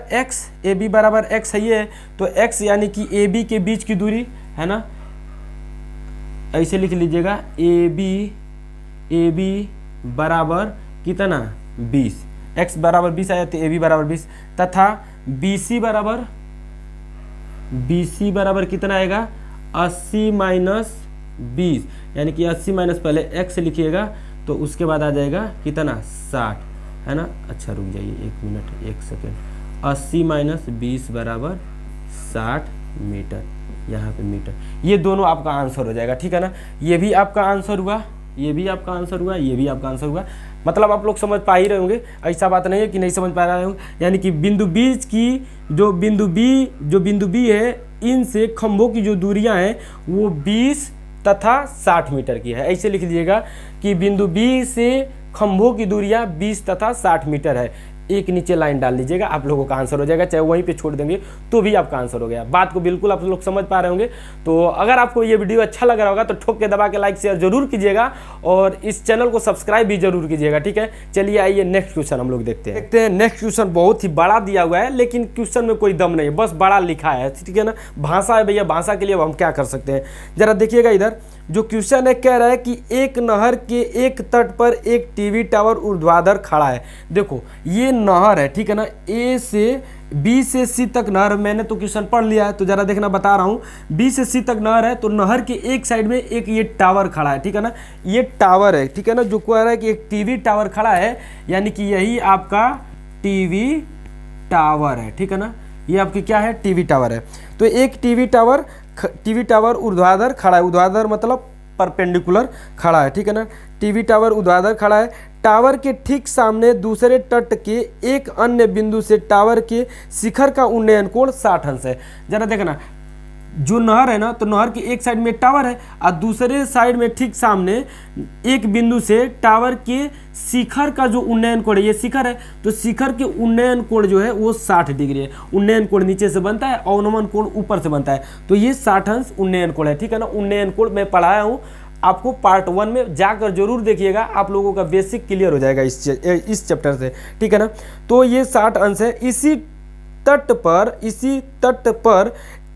x है ये, तो x यानी कि AB के बीच की दूरी, है ना, ऐसे लिख लीजिएगा, AB बराबर कितना 20, x बराबर 20 आया तो AB बराबर 20, तथा BC बराबर कितना आएगा, 80 - 20, यानी कि 80 माइनस पहले x लिखिएगा तो उसके बाद आ जाएगा कितना 60, है ना। अच्छा रुक जाइए 1 मिनट 1 सेकेंड, 80 - 20 बराबर 60 मीटर, यहाँ पे मीटर, ये दोनों आपका आंसर हो जाएगा, ठीक है ना। ये भी आपका आंसर हुआ, ये भी आपका आंसर हुआ, ये भी आपका आंसर हुआ। मतलब आप लोग समझ पा ही रहे होंगे, ऐसा बात नहीं है कि नहीं समझ पा रहे होंगे। यानी कि बिंदु बीच की जो बिंदु बी है, इनसे खंभों की जो दूरियां हैं वो 20, तथा 60 मीटर की है। ऐसे लिख लीजिएगा कि बिंदु बी से खंभों की दूरियां 20 तथा 60 मीटर है। एक नीचे लाइन डाल दीजिएगा, आप लोगों का आंसर हो जाएगा। चाहे वहीं पे छोड़ देंगे तो भी आपका आंसर हो गया। बात को बिल्कुल आप लोग समझ पा रहे होंगे। तो अगर आपको ये वीडियो अच्छा लग रहा होगा तो ठोक के दबा के लाइक शेयर जरूर कीजिएगा और इस चैनल को सब्सक्राइब भी जरूर कीजिएगा, ठीक है। चलिए आइए नेक्स्ट क्वेश्चन हम लोग देखते हैं। नेक्स्ट क्वेश्चन बहुत ही बड़ा दिया हुआ है, लेकिन क्वेश्चन में कोई दम नहीं है, बस बड़ा लिखा है, ठीक है ना। भाषा है भैया, भाषा के लिए अब हम क्या कर सकते हैं। जरा देखिएगा इधर जो क्वेश्चन है, कह रहा है कि एक नहर के एक तट पर एक टीवी टावर ऊर्ध्वाधर खड़ा है। देखो ये नहर है, ठीक है ना। ए से बी से सी तक नहर, मैंने तो क्वेश्चन पढ़ लिया है तो जरा देखना बता रहा हूँ। बी से सी तक नहर है, तो नहर के एक साइड में एक ये टावर खड़ा है, ठीक है ना। ये टावर है, ठीक है ना, जो कह रहा है कि एक टीवी टावर खड़ा है, यानी कि यही आपका टीवी टावर है, ठीक है ना। ये आपकी क्या है, टीवी टावर है। तो एक टीवी टावर ऊर्ध्वाधर खड़ा है। ऊर्ध्वाधर मतलब परपेंडिकुलर खड़ा है, ठीक है ना। टीवी टावर ऊर्ध्वाधर खड़ा है। टावर के ठीक सामने दूसरे तट के एक अन्य बिंदु से टावर के शिखर का उन्नयन कोण 60 अंश है। जरा देखना, जो नहर है ना, तो नहर की एक साइड में टावर है और दूसरे साइड में ठीक सामने एक बिंदु से टावर के शिखर का जो उन्नयन कोण है, ये शिखर है, तो शिखर के उन्नयन कोण जो है वो 60 डिग्री है। उन्नयन कोण नीचे से बनता है, अवनमन कोण ऊपर से बनता है, तो ये 60 अंश उन्नयन कोण है, ठीक है ना। उन्नयन कोण मैं पढ़ाया हूँ आपको, पार्ट 1 में जाकर जरूर देखिएगा, आप लोगों का बेसिक क्लियर हो जाएगा इस चैप्टर से, ठीक है ना। तो ये 60 अंश है। इसी तट पर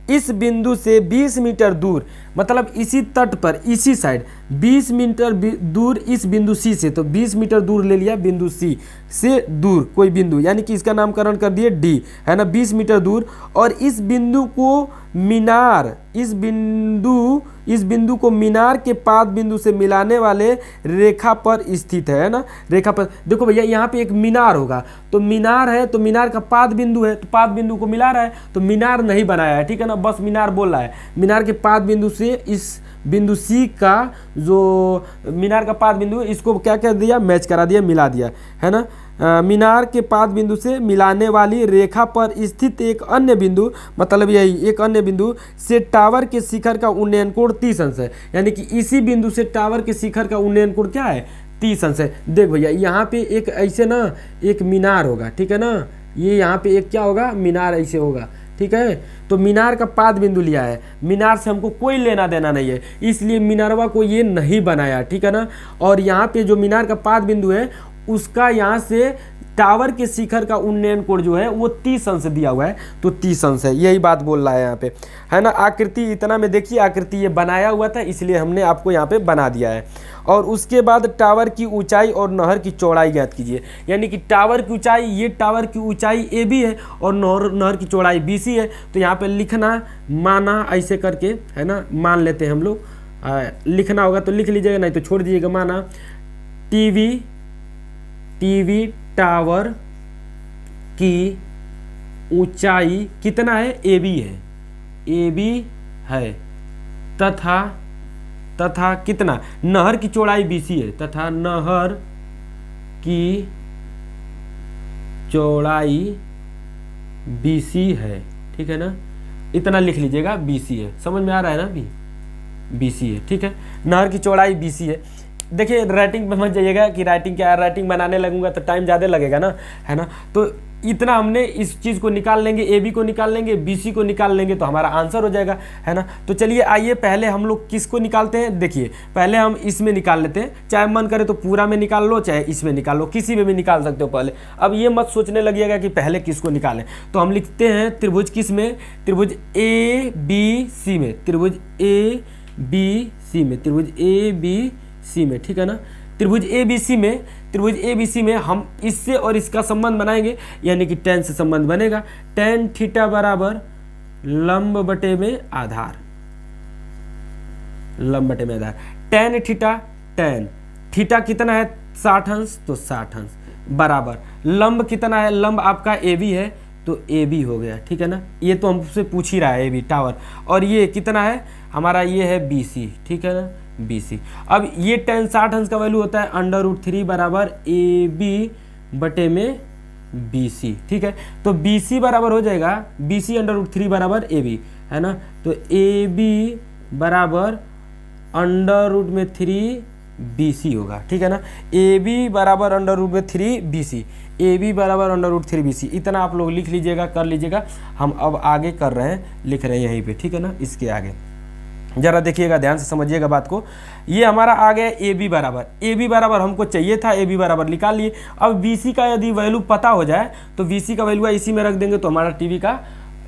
इस बिंदु से 20 मीटर दूर, मतलब इसी तट पर इसी साइड 20 मीटर दूर इस बिंदु सी से, तो 20 मीटर दूर ले लिया बिंदु सी से दूर कोई बिंदु, यानी कि इसका नामकरण कर दिए डी, है ना, 20 मीटर दूर। और इस बिंदु को मीनार, इस बिंदु को मीनार के पाद बिंदु से मिलाने वाले रेखा पर स्थित है ना। रेखा पर देखो भैया, यहाँ पे एक मीनार होगा, तो मीनार है, तो मीनार का पाद बिंदु है, तो पाद बिंदु को मिला रहा है, तो मीनार नहीं बनाया है, ठीक है ना, बस मीनार बोल रहा है। मीनार के पाद बिंदु से इस बिंदु सी का जो मीनार का पाद बिंदु, इसको क्या कर दिया, मैच करा दिया, मिला दिया, है ना। मीनार के पाद बिंदु से मिलाने वाली रेखा पर स्थित एक अन्य बिंदु, मतलब यही एक अन्य बिंदु से टावर के शिखर का उन्नयन कोण 30 अंश है। यानी कि इसी बिंदु से टावर के शिखर का उन्नयन कोण क्या है, 30 अंश है। देख भैया, यहाँ पे एक ऐसे ना एक मीनार होगा, ठीक है ना। ये यहाँ पे एक क्या होगा, मीनार ऐसे होगा, ठीक है। तो मीनार का पाद बिंदु लिया है, मीनार से हमको कोई लेना देना नहीं है, इसलिए मीनारवा को ये नहीं बनाया, ठीक है ना। और यहाँ पे जो मीनार का पाद बिंदु है, उसका यहाँ से टावर के शिखर का उन्नयन कोण जो है वो 30 अंश दिया हुआ है, तो 30 अंश है, यही बात बोल रहा है यहाँ पे, है ना। आकृति इतना में देखिए, आकृति ये बनाया हुआ था, इसलिए हमने आपको यहाँ पे बना दिया है। और उसके बाद टावर की ऊंचाई और नहर की चौड़ाई ज्ञात कीजिए। यानी कि टावर की ऊंचाई, ये टावर की ऊंचाई AB है और नहर की चौड़ाई BC है। तो यहाँ पे लिखना, माना ऐसे करके, है ना, मान लेते हैं हम लोग। लिखना होगा तो लिख लीजिएगा, नहीं तो छोड़ दीजिएगा। माना टीवी टावर की ऊंचाई कितना है, AB है, तथा कितना, नहर की चौड़ाई BC है, तथा नहर की चौड़ाई BC है, ठीक है ना। इतना लिख लीजिएगा, BC है, समझ में आ रहा है ना, BC है, ठीक है। नहर की चौड़ाई BC है। देखिए राइटिंग पे मत जाइएगा कि राइटिंग क्या है, राइटिंग बनाने लगूंगा तो टाइम ज़्यादा लगेगा ना, है ना। तो इतना हमने इस चीज़ को निकाल लेंगे, AB को निकाल लेंगे, BC को निकाल लेंगे, तो हमारा आंसर हो जाएगा, है ना। तो चलिए आइए पहले हम लोग किसको निकालते हैं। देखिए पहले हम इसमें निकाल लेते हैं, चाहे मन करे तो पूरा में निकाल लो, चाहे इसमें निकाल लो, किसी में भी निकाल सकते हो पहले। अब ये मत सोचने लगिएगा कि पहले किसको निकालें। तो हम लिखते हैं त्रिभुज किस में, त्रिभुज ABC में, त्रिभुज ABC में, त्रिभुज ABC में, ठीक है ना। त्रिभुज ABC में हम इससे और इसका संबंध बनाएंगे, यानी कि tan से संबंध बनेगा। tan थीटा बराबर लंब बटे में आधार, लंब बटे में आधार। tan थीटा कितना है, 60 अंश, तो 60 अंश बराबर लंब कितना है, लंब आपका AB है, तो AB हो गया, ठीक है ना। ये तो हमसे पूछ ही रहा है AB टावर, और ये कितना है हमारा, ये है BC, ठीक है ना, BC। अब ये tan 60 अंश का वैल्यू होता है √3 बराबर AB बटे में BC, ठीक है। तो BC बराबर हो जाएगा, BC √3 बराबर AB, है ना। तो AB बराबर √3 BC होगा, ठीक है ना। AB बराबर √3 BC, AB बराबर √3 BC, इतना आप लोग लिख लीजिएगा, कर लीजिएगा। हम अब आगे कर रहे हैं, लिख रहे हैं यहीं पे, ठीक है ना। इसके आगे जरा देखिएगा, ध्यान से समझिएगा बात को। ये हमारा आ गया AB बराबर हमको चाहिए था, AB बराबर निकाल लिए। अब BC का यदि वैल्यू पता हो जाए तो BC का वैल्यू इसी में रख देंगे तो हमारा टीवी का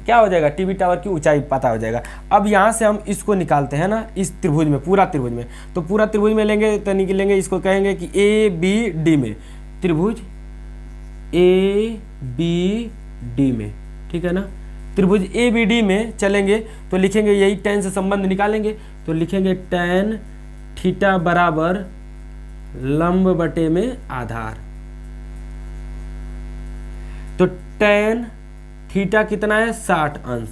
क्या हो जाएगा, टीवी टावर की ऊंचाई पता हो जाएगा। अब यहाँ से हम इसको निकालते हैं ना, इस त्रिभुज में, पूरा त्रिभुज में, तो पूरा त्रिभुज में लेंगे तो निकलेंगे, इसको कहेंगे कि ABD में, त्रिभुज ABD में, ठीक है ना। त्रिभुज ABD में चलेंगे तो लिखेंगे यही tan से संबंध निकालेंगे, तो लिखेंगे tan थीटा बराबर लंब बटे में आधार। तो tan थीटा कितना है 60 अंश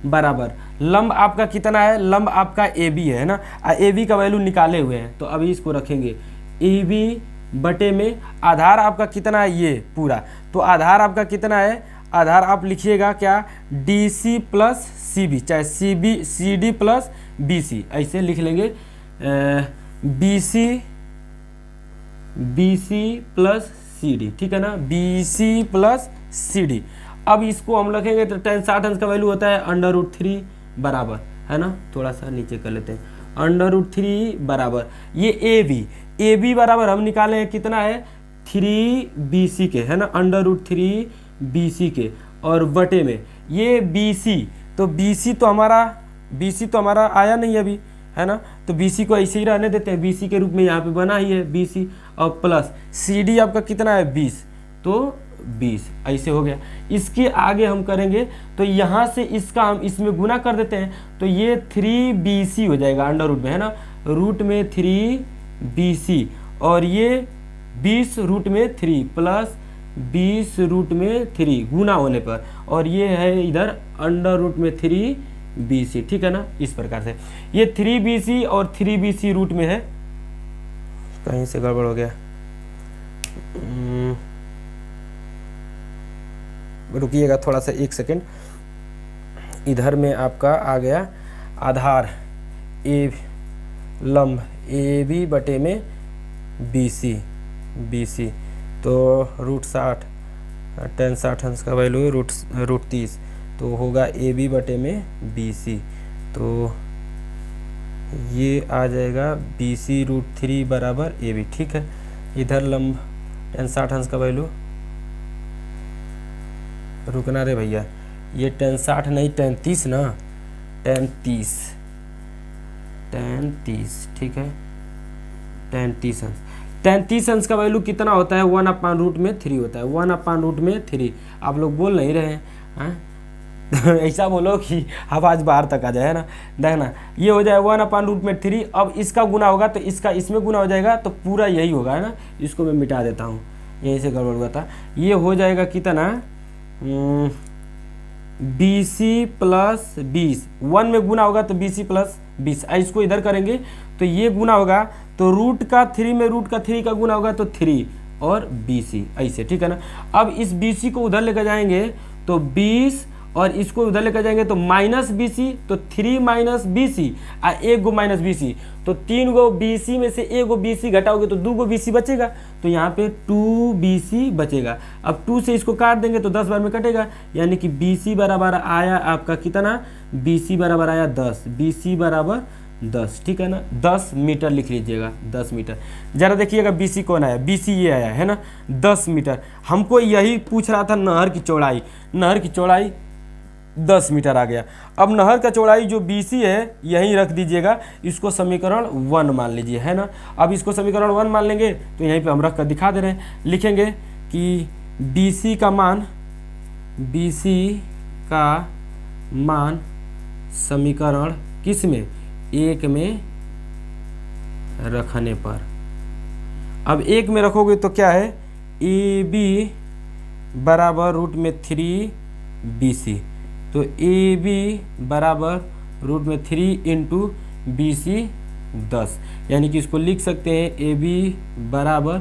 बराबर लंब आपका कितना है, लंब आपका AB है ना, AB का वैल्यू निकाले हुए हैं, तो अभी इसको रखेंगे AB बटे में आधार आपका कितना है ये पूरा, तो आधार आपका कितना है, आधार आप लिखिएगा क्या DC प्लस CB, चाहे CD प्लस BC, ऐसे लिख लेंगे BC प्लस CD, ठीक है ना, BC प्लस CD। अब इसको हम लिखेंगे तो tan 60 अंश का वैल्यू होता है √3 बराबर, है ना, थोड़ा सा नीचे कर लेते हैं, √3 बराबर ये AB बराबर हम निकाले हैं कितना है 3BC के, है ना, √3 BC के, और बटे में ये BC, तो BC तो हमारा आया नहीं अभी, है ना, तो BC को ऐसे ही रहने देते हैं, BC के रूप में यहाँ पे बना ही है BC, और प्लस CD आपका कितना है 20, तो 20 ऐसे हो गया। इसके आगे हम करेंगे तो यहाँ से इसका हम इसमें गुना कर देते हैं, तो ये 3BC हो जाएगा अंडर रूट में, है ना, रूट में 3BC, और ये 20 रूट में 3 प्लस 20 रूट में 3 गुना होने पर, और ये है इधर अंडर रूट में 3BC, ठीक है ना। इस प्रकार से ये 3BC और 3BC रूट में है, कहीं से गड़बड़ हो गया, रुकिएगा थोड़ा सा 1 सेकेंड। इधर में आपका आ गया आधार लंब AB बटे में BC, तो √60 tan 60 अंश का वैल्यू √30, तो होगा AB बटे में BC, तो ये आ जाएगा BC √3 बराबर AB, ठीक है। इधर लंब tan 60 अंश का वैल्यू, रुकना रे भैया, ये tan 60 नहीं tan 30 ना, tan 30, ठीक है, tan 30 अंश, tan 30 अंश का वैल्यू कितना होता है 1/√3 होता है, 1/√3। आप लोग बोल नहीं रहे हैं ऐसा बोलो कि आवाज़ बाहर तक आ जाए, है ना। देखना ये हो जाए 1/√3, अब इसका गुना होगा तो इसका इसमें गुना हो जाएगा, तो पूरा यही होगा, है ना। इसको मैं मिटा देता हूँ, यहीं से गड़बड़ हुआ था। ये हो जाएगा कितना BC प्लस 20, 1 में गुना होगा तो BC प्लस 20, इसको इधर करेंगे तो ये गुना होगा, तो रूट का 3 में रूट का 3 का गुना होगा तो 3 और BC ऐसे, ठीक है ना। अब इस BC को उधर लेकर जाएंगे तो 20, और इसको उधर लेकर जाएंगे तो -BC, तो 3 - BC, 1 गो -BC, तो 3 गो BC में से 1 गो BC घटाओगे तो 2 गो BC बचेगा, तो यहाँ पे 2BC बचेगा। अब 2 से इसको काट देंगे तो 10 बार में कटेगा, यानी कि BC बराबर आया आपका कितना, BC बराबर आया 10, BC बराबर 10, ठीक है ना। 10 मीटर लिख लीजिएगा, 10 मीटर। जरा देखिएगा BC कौन आया, BC ये आया, है ना, 10 मीटर। हमको यही पूछ रहा था नहर की चौड़ाई, नहर की चौड़ाई 10 मीटर आ गया। अब नहर का चौड़ाई जो BC है यहीं रख दीजिएगा, इसको समीकरण 1 मान लीजिए, है ना। अब इसको समीकरण 1 मान लेंगे तो यहीं पे हम रख कर दिखा दे रहे हैं, लिखेंगे कि BC का मान समीकरण किस में, 1 में रखने पर। अब 1 में रखोगे तो क्या है, AB बराबर √3BC, तो AB बराबर √3 इंटू BC 10, यानी कि इसको लिख सकते हैं AB बराबर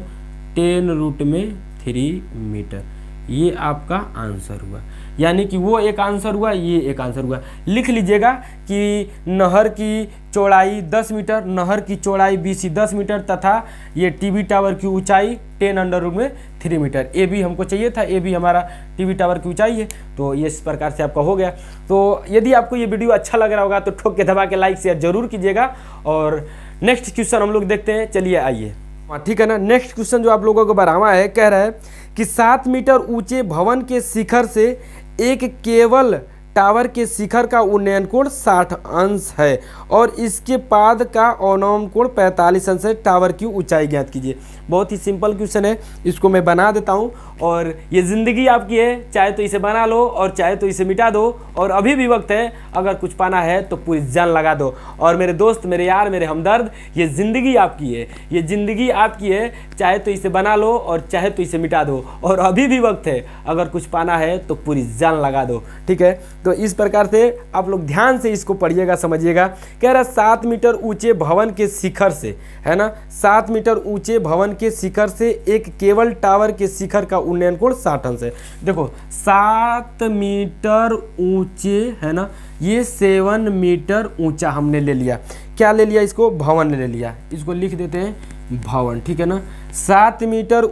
10√3 मीटर। ये आपका आंसर हुआ, यानी कि वो एक आंसर हुआ, ये एक आंसर हुआ। लिख लीजिएगा कि नहर की चौड़ाई 10 मीटर, नहर की चौड़ाई BC 10 मीटर तथा ये टीवी टावर की ऊंचाई 10√3 मीटर। ए भी हमको चाहिए था, ए भी हमारा टीवी टावर की ऊंचाई है। तो ये इस प्रकार से आपका हो गया। तो यदि आपको ये वीडियो अच्छा लग रहा होगा तो ठोक के दबा के लाइक शेयर जरूर कीजिएगा। और नेक्स्ट क्वेश्चन हम लोग देखते हैं, चलिए आइए। ठीक है ना, नेक्स्ट क्वेश्चन जो आप लोगों को बढ़ावा है, कह रहा है कि 7 मीटर ऊंचे भवन के शिखर से एक केबल टावर के शिखर का उन्नयन कोण 60 अंश है और इसके पाद का अवनमन कोण 45 अंश है। टावर की ऊंचाई ज्ञात कीजिए। बहुत ही सिंपल क्वेश्चन है, इसको मैं बना देता हूं। और ये ज़िंदगी आपकी है, चाहे तो इसे बना लो और चाहे तो इसे मिटा दो। और अभी भी वक्त है, अगर कुछ पाना है तो पूरी जान लगा दो। और मेरे दोस्त, मेरे यार, मेरे हमदर्द, ये ज़िंदगी आपकी है, ये ज़िंदगी आपकी है, चाहे तो इसे बना लो और चाहे तो इसे मिटा दो। और अभी भी वक्त है, अगर कुछ पाना है तो पूरी जान लगा दो। ठीक है, तो इस प्रकार से आप लोग ध्यान से इसको पढ़िएगा, समझिएगा। कह रहा 7 मीटर ऊंचे भवन के शिखर से, है ना, 7 मीटर ऊंचे भवन के शिखर से एक केबल टावर के शिखर का उन्नयन कोण 60 अंश है। देखो 7 मीटर ऊंचे, है ना, ये 7 मीटर ऊंचा हमने ले लिया। क्या ले लिया? इसको भवन ले लिया। इसको लिख देते हैं भवन। ठीक है ना, 7 मीटर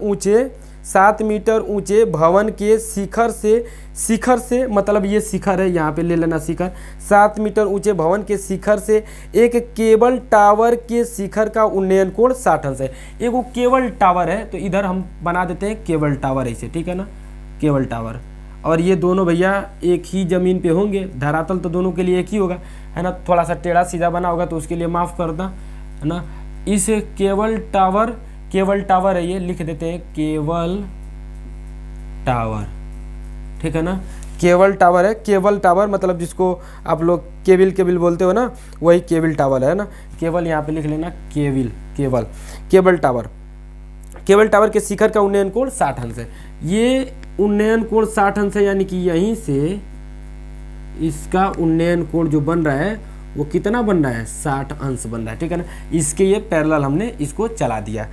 ऊंचे भवन के शिखर से मतलब ये शिखर है, यहाँ पे ले लेना शिखर। 7 मीटर ऊंचे भवन के शिखर से एक केबल टावर के शिखर का उन्नयन कोण 60 अंश है। एक वो केबल टावर है, तो इधर हम बना देते हैं केबल टावर ऐसे। ठीक है ना, केबल टावर। और ये दोनों भैया एक ही ज़मीन पे होंगे, धरातल तो दोनों के लिए एक ही होगा, है ना। थोड़ा सा टेढ़ा सीधा बना होगा तो उसके लिए माफ़ करना, है ना। इस केबल टावर है, ये लिख देते हैं केबल टावर। ठीक है ना, केबल टावर है। केबल टावर मतलब जिसको आप लोग केबल बोलते हो ना, वही केबल टावर है ना। केबल यहाँ पे लिख लेना, केबल टावर के शिखर का उन्नयन कोण 60 अंश है। ये उन्नयन कोण 60 अंश है, यानी कि यहीं से इसका उन्नयन कोण जो बन रहा है वो कितना बन रहा है? 60 अंश बन रहा है। ठीक है ना, इसके ये पैरेलल हमने इसको चला दिया।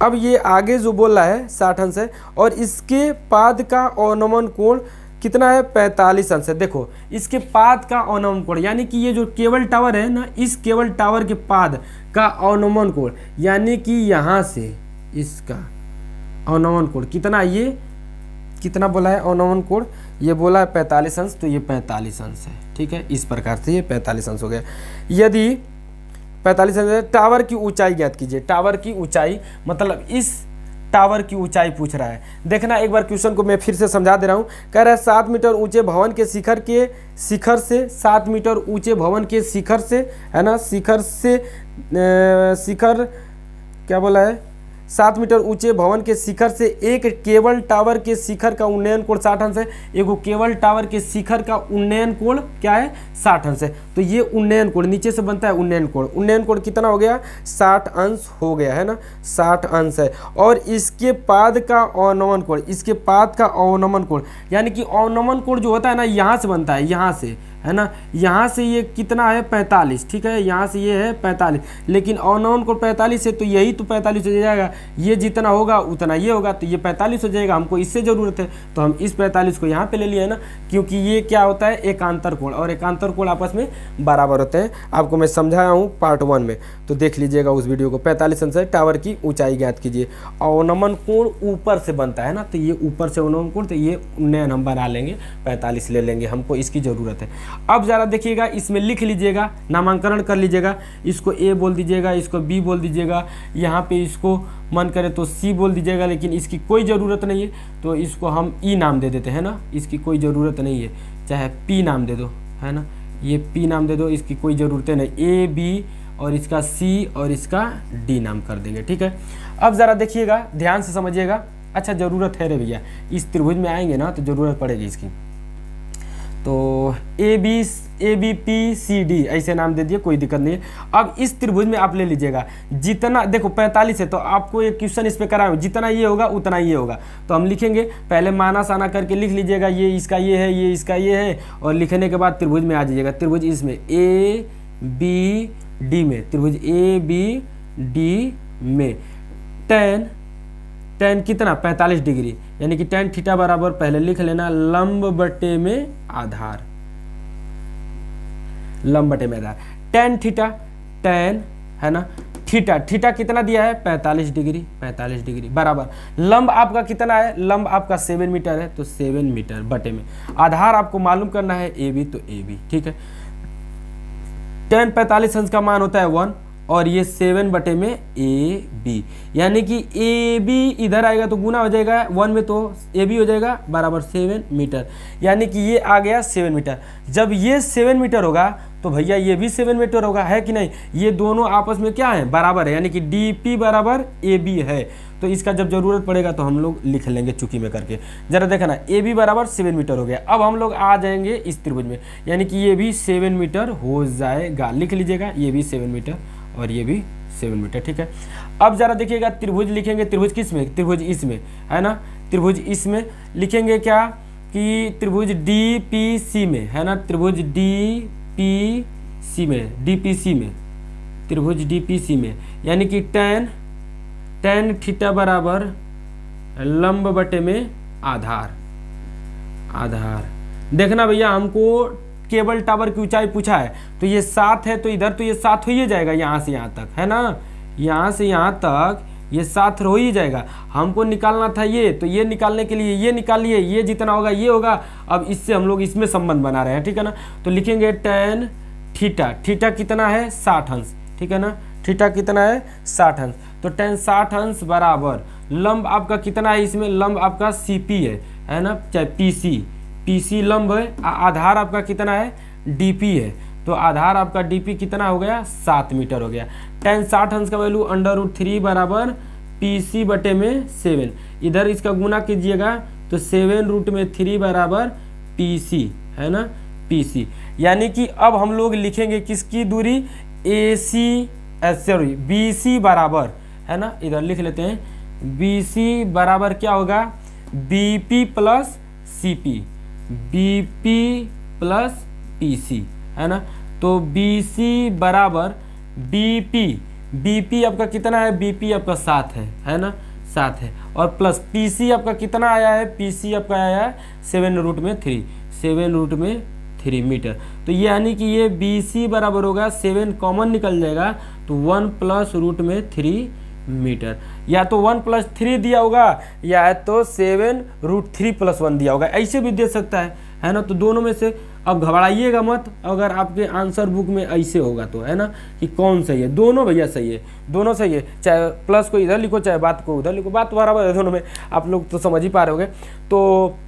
अब ये आगे जो बोल रहा है 60 अंश है और इसके पाद का अवनमन कोण कितना है? 45 अंश है। देखो इसके पाद का अवनमन कोण, यानी कि ये जो केबल टावर है ना, इस केबल टावर के पाद का अवनमन कोण, यानी कि यहाँ से इसका अवनमन कोण कितना, ये कितना बोला है अवनमन कोण? ये बोला है 45 अंश, तो ये 45 अंश है। ठीक है, इस प्रकार से ये 45 अंश हो गया। यदि 45 अंश है, टावर की ऊंचाई ज्ञात कीजिए। टावर की ऊंचाई मतलब इस टावर की ऊंचाई पूछ रहा है। देखना एक बार क्वेश्चन को मैं फिर से समझा दे रहा हूँ। कह रहा है 7 मीटर ऊंचे भवन के शिखर से 7 मीटर ऊंचे भवन के शिखर से, है ना, शिखर क्या बोला है? 7 मीटर ऊंचे भवन के शिखर से एक केबल टावर के शिखर का उन्नयन कोण 60 अंश है। एगो केबल टावर के शिखर का उन्नयन कोण क्या है? 60 अंश है। तो ये उन्नयन कोण नीचे से बनता है उन्नयन कोण कितना हो गया? 60 अंश हो गया, है ना, 60 अंश है। और इसके पाद का अवनमन कोण, यानी कि अवनमन कोण जो होता है ना, यहाँ से बनता है, यहाँ से, है ना, यहाँ से ये कितना है? 45। ठीक है, यहाँ से ये है 45, लेकिन अवनमन कोण 45 है, तो यही तो 45 हो जाएगा। ये जितना होगा उतना ये होगा, तो ये 45 हो जाएगा। हमको इससे ज़रूरत है, तो हम इस 45 को यहाँ पे ले लिए, है ना, क्योंकि ये क्या होता है? एकांतर कोण, और एकांतर कोण आपस में बराबर होते हैं। आपको मैं समझाया हूँ पार्ट 1 में, तो देख लीजिएगा उस वीडियो को। 45 अंश है, टावर की ऊंचाई ज्ञात कीजिए। अवनमन कोण ऊपर से बनता है ना, तो ये ऊपर से अवनमन कोण, तो ये उन्नयन हम बना लेंगे, 45 ले लेंगे, हमको इसकी ज़रूरत है। अब ज़रा देखिएगा, इसमें लिख लीजिएगा, नामांकन कर लीजिएगा। इसको ए बोल दीजिएगा, इसको बी बोल दीजिएगा, यहाँ पे इसको मन करे तो सी बोल दीजिएगा, लेकिन इसकी कोई ज़रूरत नहीं है, तो इसको हम ई नाम दे देते हैं ना, इसकी कोई ज़रूरत नहीं है। चाहे पी नाम दे दो, है ना, ये पी नाम दे दो, इसकी कोई ज़रूरत नहीं। ए बी और इसका सी और इसका डी नाम कर देंगे। ठीक है, अब ज़रा देखिएगा, ध्यान से समझिएगा। अच्छा, ज़रूरत है रे भैया, इस त्रिभुज में आएंगे ना तो ज़रूरत पड़ेगी इसकी। तो A B P C D ऐसे नाम दे दिए, कोई दिक्कत नहीं है। अब इस त्रिभुज में आप ले लीजिएगा, जितना देखो 45 है, तो आपको एक क्वेश्चन इस पे कराए, जितना ये होगा उतना ये होगा। तो हम लिखेंगे, पहले माना साना करके लिख लीजिएगा, ये इसका ये है, ये इसका ये है, और लिखने के बाद त्रिभुज में आ जाइएगा। त्रिभुज इसमें ए बी डी में, त्रिभुज ए बी डी में tan कितना? 45 डिग्री, यानी कि tan थीटा बराबर, पहले लिख लेना, लंब बटे में आधार। लंब बटे में आधार। टेन थीटा, टेन है ना थीटा, थीटा कितना दिया है 45 डिग्री, 45 डिग्री बराबर लंब आपका कितना है, लंब आपका 7 मीटर है तो 7 मीटर बटे में आधार आपको मालूम करना है ए बी, तो ए बी ठीक है। टेन 45 अंश का मान होता है 1 और ये 7 बटे में ए बी, यानी कि ए बी इधर आएगा तो गुना हो जाएगा 1 में, तो ए बी हो जाएगा बराबर 7 मीटर, यानी कि ये आ गया 7 मीटर। जब ये 7 मीटर होगा तो भैया ये भी 7 मीटर होगा, है कि नहीं, ये दोनों आपस में क्या है बराबर है, यानी कि डी पी बराबर ए बी है। तो इसका जब जरूरत पड़ेगा तो हम लोग लिख लेंगे चुकी में करके। जरा देखा ना ए बी बराबर 7 मीटर हो गया। अब हम लोग आ जाएंगे इस त्रिभुज में, यानी कि ये भी 7 मीटर हो जाएगा, लिख लीजिएगा ये भी 7 मीटर और ये भी 7 मीटर ठीक है। अब जरा देखिएगा त्रिभुज लिखेंगे, त्रिभुज किस में, त्रिभुज इसमें है ना, त्रिभुज इसमें लिखेंगे क्या कि त्रिभुज डी पी सी में है ना, त्रिभुज डी पी सी में, डी पी सी में, त्रिभुज डी पी सी में, यानी कि टेन टेन थीटा बराबर लंब बटे में आधार, आधार देखना भैया हमको केबल टावर की ऊंचाई पूछा है तो ये 7 है, तो इधर तो ये 7 हो ही जाएगा यहाँ से यहाँ तक है ना, यहाँ से यहाँ तक ये 7 हो ही जाएगा। हमको निकालना था ये, तो ये निकालने के लिए ये निकालिए, ये जितना होगा ये होगा। अब इससे हम लोग इसमें संबंध बना रहे हैं ठीक है ना, तो लिखेंगे टेन थीटा, थीटा कितना है 60 अंश ठीक है ना, थीटा कितना है 60 अंश, तो टेन 60 अंश बराबर लंब आपका कितना है, इसमें लंब आपका सी पी है ना, चाहे पी सी, पी सी लंब है, आधार आपका कितना है डी पी है, तो आधार आपका डी पी कितना हो गया 7 मीटर हो गया। टेन 60 अंश का वैल्यू √3 बराबर पी सी बटे में 7, इधर इसका गुना कीजिएगा तो 7√3 बराबर पी सी है ना, पी सी, यानी कि अब हम लोग लिखेंगे किसकी दूरी ए सी सॉरी बी सी बराबर है ना, इधर लिख लेते हैं बी सी बराबर क्या होगा B P plus C P, B P plus P C है ना, तो बी सी बराबर बी पी, बी पी आपका कितना है, बी पी आपका 7 है ना, 7 है, और प्लस पी सी आपका कितना आया है, पी सी आपका आया है 7√3, 7√3 मीटर, तो यानी कि ये बी सी बराबर होगा 7 कॉमन निकल जाएगा तो 1 + √3 मीटर, या तो 1 + 3 दिया होगा या तो 7√3 + 1 दिया होगा, ऐसे भी दे सकता है ना, तो दोनों में से अब घबराइएगा मत अगर आपके आंसर बुक में ऐसे होगा तो है ना कि कौन सही है, दोनों भैया सही है, दोनों सही है, चाहे प्लस को इधर लिखो चाहे बात को उधर लिखो, बात बराबर है दोनों में, आप लोग तो समझ ही पा रहे होंगे। तो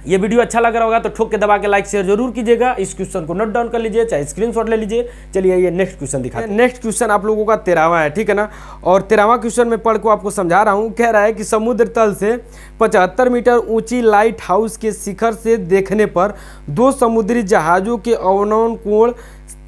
ये वीडियो अच्छा लग रहा होगा तो ठोक के दबा के लाइक शेयर जरूर कीजिएगा, इस क्वेश्चन को नोट डाउन कर लीजिए चाहे स्क्रीनशॉट ले लीजिए। चलिए ये नेक्स्ट क्वेश्चन दिखाते हैं। नेक्स्ट क्वेश्चन आप लोगों का 13वां है ठीक है ना, और 13वां क्वेश्चन में पढ़ को आपको समझा रहा हूँ। कह रहा है कि समुद्र तल से 75 मीटर ऊंची लाइट हाउस के शिखर से देखने पर 2 समुद्री जहाजों के अवनमन कोण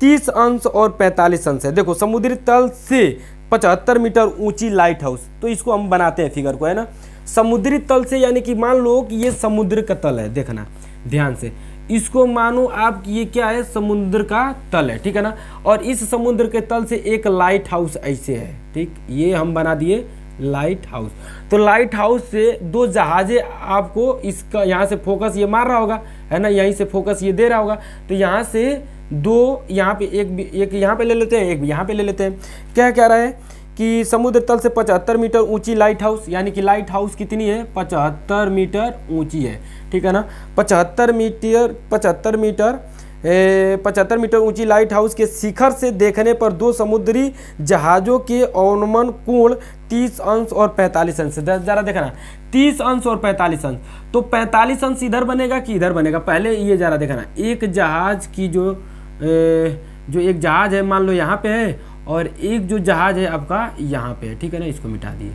30 अंश और 45 अंश है। देखो समुद्री तल से 75 मीटर ऊंची लाइट हाउस, तो इसको हम बनाते हैं फिगर को है ना, समुद्री तल से यानी कि मान लो कि ये समुद्र का तल है, देखना ध्यान से, इसको मानो आप ये क्या है समुद्र का तल है ठीक है ना, और इस समुद्र के तल से एक लाइट हाउस ऐसे है ठीक, ये हम बना दिए लाइट हाउस। तो लाइट हाउस से 2 जहाजें आपको इसका यहाँ से फोकस ये मार रहा होगा है ना, यहीं से फोकस ये दे रहा होगा, तो यहाँ से 2 यहाँ पे एक यहाँ पे ले लेते हैं, एक यहाँ पे ले लेते हैं। क्या कह रहा है कि समुद्र तल से 75 मीटर ऊंची लाइट हाउस, यानी कि लाइट हाउस कितनी है 75 मीटर ऊंची है ठीक है ना, 75 मीटर ऊंची लाइट हाउस के शिखर से देखने पर 2 समुद्री जहाजों के अवनमन कोण 30 अंश और 45 अंश। जरा देखना 30 अंश और 45 अंश, तो 45 अंश इधर बनेगा कि इधर बनेगा, पहले ये जरा देखना, एक जहाज की जो एक जहाज है मान लो यहाँ पे है और एक जो जहाज है आपका यहाँ पे है ठीक है ना, इसको मिटा दिए,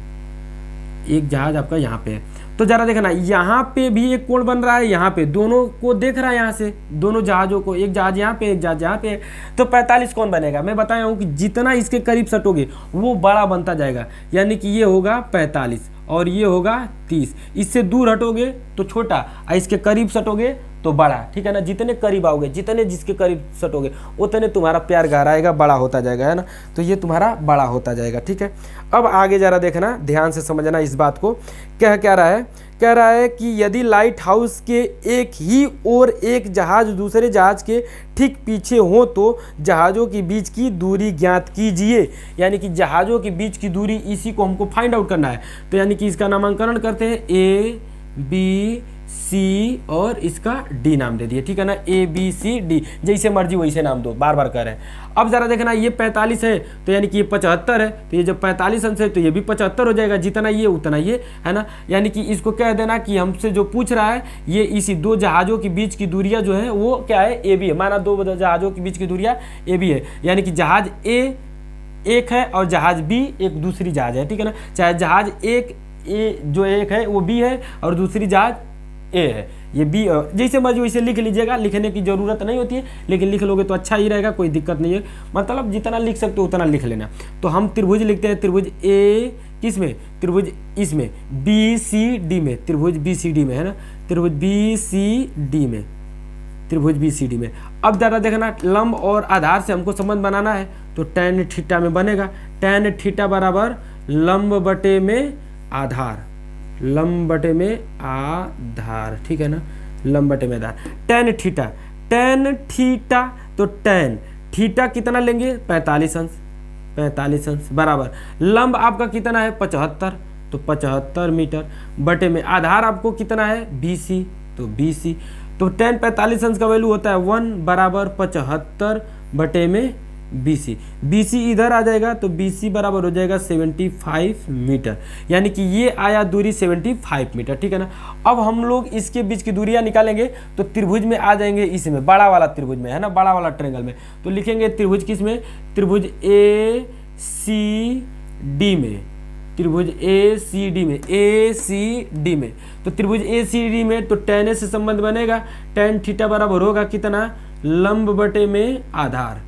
एक जहाज आपका यहाँ पे है, तो जरा देखना यहाँ पे भी एक कोण बन रहा है, यहाँ पे दोनों को देख रहा है, यहाँ से दोनों जहाजों को, एक जहाज यहाँ पे एक जहाज यहाँ पे है, तो 45 कौन बनेगा, मैं बताया हूँ कि जितना इसके करीब सटोगे वो बड़ा बनता जाएगा, यानी कि ये होगा 45 और ये होगा 30, इससे दूर हटोगे तो छोटा और इसके करीब सटोगे तो बड़ा ठीक है ना, जितने करीब आओगे जितने जिसके करीब सटोगे उतने तुम्हारा प्यार गहराएगा, बड़ा होता जाएगा है ना, तो ये तुम्हारा बड़ा होता जाएगा ठीक है। अब आगे जरा देखना ध्यान से समझना इस बात को, क्या रहा है कह रहा है कि यदि लाइट हाउस के एक ही ओर एक जहाज दूसरे जहाज के ठीक पीछे हो तो जहाज़ों के बीच की दूरी ज्ञात कीजिए। यानी कि जहाज़ों के बीच की दूरी, इसी को हमको फाइंड आउट करना है। तो यानी कि इसका नामांकन करते हैं A B C और इसका D नाम दे दिए, ठीक है ना, A B C D, जैसे मर्जी वैसे नाम दो, बार बार कर रहे हैं। अब जरा देखना, ये 45 है तो यानी कि ये 75 है, तो ये जब 45 अंश है तो ये भी 75 हो जाएगा, जितना ये उतना ये, है ना। यानी कि इसको कह देना कि हमसे जो पूछ रहा है ये इसी दो जहाज़ों के बीच की दूरियां जो है वो क्या है, A B है। माना दो जहाज़ों के बीच की दूरियां A B है, यानी कि जहाज A एक है और जहाज B एक दूसरी जहाज है, ठीक है ना। चाहे जहाज एक A जो एक है वो B है और दूसरी जहाज A है, ये B, जैसे मर्जी वैसे लिख लीजिएगा, लिखने की ज़रूरत नहीं होती है, लेकिन लिख लोगे तो अच्छा ही रहेगा, कोई दिक्कत नहीं है। मतलब जितना लिख सकते हो उतना लिख लेना। तो हम त्रिभुज लिखते हैं, त्रिभुज A किस में, त्रिभुज इसमें BCD में, त्रिभुज BCD में, है ना, त्रिभुज BCD में, त्रिभुज BCD में। अब ज़रा देखना, लंब और आधार से हमको संबंध बनाना है, तो tan थीटा में बनेगा, tan थीटा बराबर लंब बटे में आधार, लंब बटे में आधार, ठीक है ना, लंब बटे में आधार। tan थीटा, tan थीटा, तो tan थीटा कितना लेंगे, 45 अंश, 45 अंश बराबर लंब आपका कितना है 75, तो 75 मीटर, बटे में आधार आपको कितना है BC, तो BC, तो tan 45 अंश का वैल्यू होता है 1 बराबर 75 बटे में BC, BC इधर आ जाएगा तो BC बराबर हो जाएगा 75 मीटर, यानी कि ये आया दूरी 75 मीटर, ठीक है ना। अब हम लोग इसके बीच की दूरियां निकालेंगे तो त्रिभुज में आ जाएंगे, इसमें बड़ा वाला त्रिभुज में, है ना, बड़ा वाला ट्रायंगल में। तो लिखेंगे त्रिभुज किस में, त्रिभुज ACD में, त्रिभुज ACD में, ACD में। तो त्रिभुज ACD में तो tan A से संबंध बनेगा, tan थीटा बराबर होगा कितना, लंब बटे में आधार,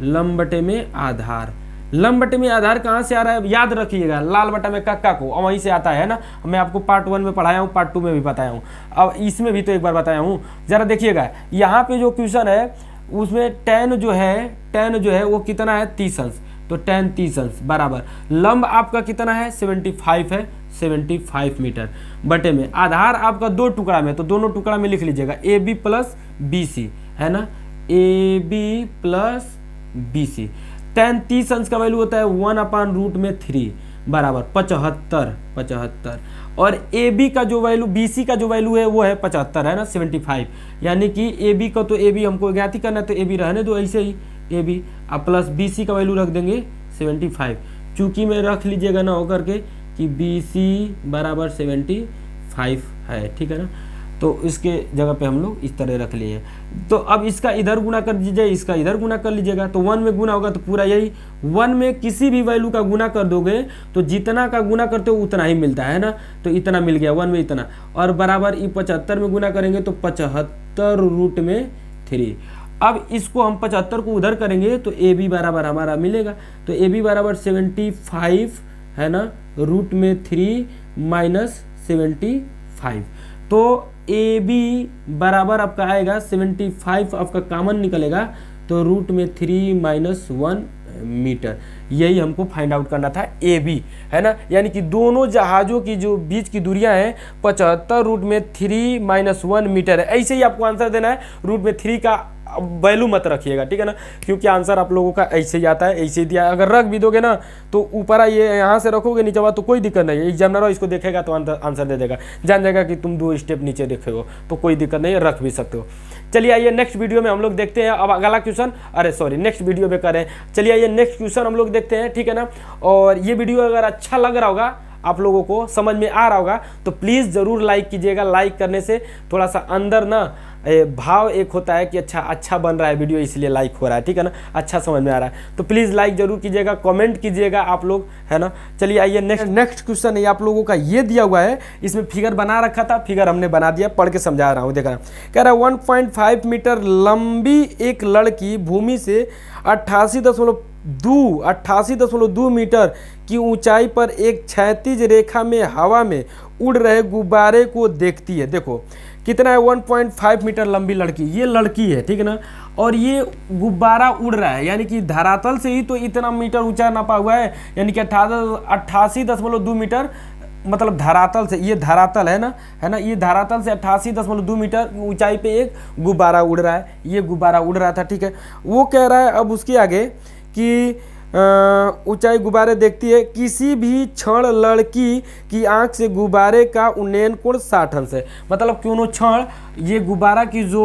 लंब बटे में आधार। लंब बटे में आधार कहाँ से आ रहा है, याद रखिएगा, लाल बटा में कक्का को, और वहीं से आता है ना। मैं आपको पार्ट 1 में पढ़ाया हूँ, पार्ट 2 में भी बताया हूँ, अब इसमें भी तो एक बार बताया हूँ। जरा देखिएगा यहाँ पे जो क्वेश्चन है उसमें tan जो है वो कितना है 30 अंश, तो tan 30 अंश बराबर लंब आपका कितना है 75 है, 75 मीटर, बटे में आधार आपका दो टुकड़ा में, तो दोनों टुकड़ा में लिख लीजिएगा AB प्लस BC, है ना, AB प्लस BC। tan 30 अंश का वैल्यू होता है 1/√3 बराबर 75, और AB का जो वैल्यू, BC का जो वैल्यू है वो है 75, है ना, 75, यानी कि AB का तो AB हमको ज्ञात करना है, तो AB रहने दो ऐसे ही AB, अब प्लस BC का वैल्यू रख देंगे 75, चूंकि में रख लीजिएगा ना होकर के कि BC बराबर 75 है, ठीक है ना। तो इसके जगह पे हम लोग इस तरह रख लिए। तो अब इसका इधर गुना कर दीजिए, इसका इधर गुना कर लीजिएगा, तो 1 में गुना होगा तो पूरा यही 1 में किसी भी वैल्यू का गुना कर दोगे तो जितना का गुना करते हो उतना ही मिलता है ना, तो इतना मिल गया 1 में इतना, और बराबर 75 में गुना करेंगे तो 75√3। अब इसको हम 75 को उधर करेंगे तो AB बराबर हमारा मिलेगा, तो AB बराबर 75 है ना, √3 माइनस 75, तो AB बराबर आपका आएगा 75, आपका कॉमन निकलेगा तो √3 माइनस 1 मीटर। यही हमको फाइंड आउट करना था AB, है ना, यानी कि दोनों जहाज़ों की जो बीच की दूरियां हैं 75 √3 माइनस 1 मीटर है। ऐसे ही आपको आंसर देना है, √3 का वैल्यू मत रखिएगा, ठीक है ना, क्योंकि आंसर आप लोगों का ऐसे ही आता है, ऐसे ही दिया। अगर रख भी दोगे ना तो ऊपर ये यहाँ से रखोगे नीचे तो कोई दिक्कत नहीं है, एग्जामिनर इसको देखेगा तो आंसर दे देगा, जान जाएगा कि तुम 2 स्टेप नीचे देखे हो, तो कोई दिक्कत नहीं है, रख भी सकते हो। चलिए आइए नेक्स्ट वीडियो में हम लोग देखते हैं अब अगला क्वेश्चन, नेक्स्ट वीडियो में करें। चलिए आइए नेक्स्ट क्वेश्चन हम लोग देखते हैं, ठीक है ना। और ये वीडियो अगर अच्छा लग रहा होगा, आप लोगों को समझ में आ रहा होगा, तो प्लीज़ ज़रूर लाइक कीजिएगा। लाइक करने से थोड़ा सा अंदर ना भाव एक होता है कि अच्छा बन रहा है वीडियो, इसलिए लाइक हो रहा है, ठीक है ना, अच्छा समझ में आ रहा है, तो प्लीज़ लाइक जरूर कीजिएगा, कमेंट कीजिएगा आप लोग, है ना। चलिए आइए नेक्स्ट क्वेश्चन है आप लोगों का, ये दिया हुआ है, इसमें फिगर बना रखा था, फिगर हमने बना दिया, पढ़ के समझा रहा हूँ, देख रहा कह रहा है 1.5 मीटर लंबी एक लड़की भूमि से 88.2 मीटर की ऊंचाई पर एक क्षैतिज रेखा में हवा में उड़ रहे गुब्बारे को देखती है। देखो कितना है, 1.5 मीटर लंबी लड़की, ये लड़की है, ठीक है ना, और ये गुब्बारा उड़ रहा है, यानी कि धरातल से ही तो इतना मीटर ऊंचा नापा हुआ है, यानी कि 88.2 मीटर मतलब धरातल से, ये धरातल है ना, ये धरातल से 88.2 मीटर ऊंचाई पे एक गुब्बारा उड़ रहा है, ये गुब्बारा उड़ रहा था, ठीक है। वो कह रहा है अब उसके आगे कि ऊंचाई गुब्बारे देखती है, किसी भी क्षण लड़की की आंख से गुब्बारे का उन्नयन कोण 60 अंश है। मतलब क्यों क्षण ये गुब्बारा की जो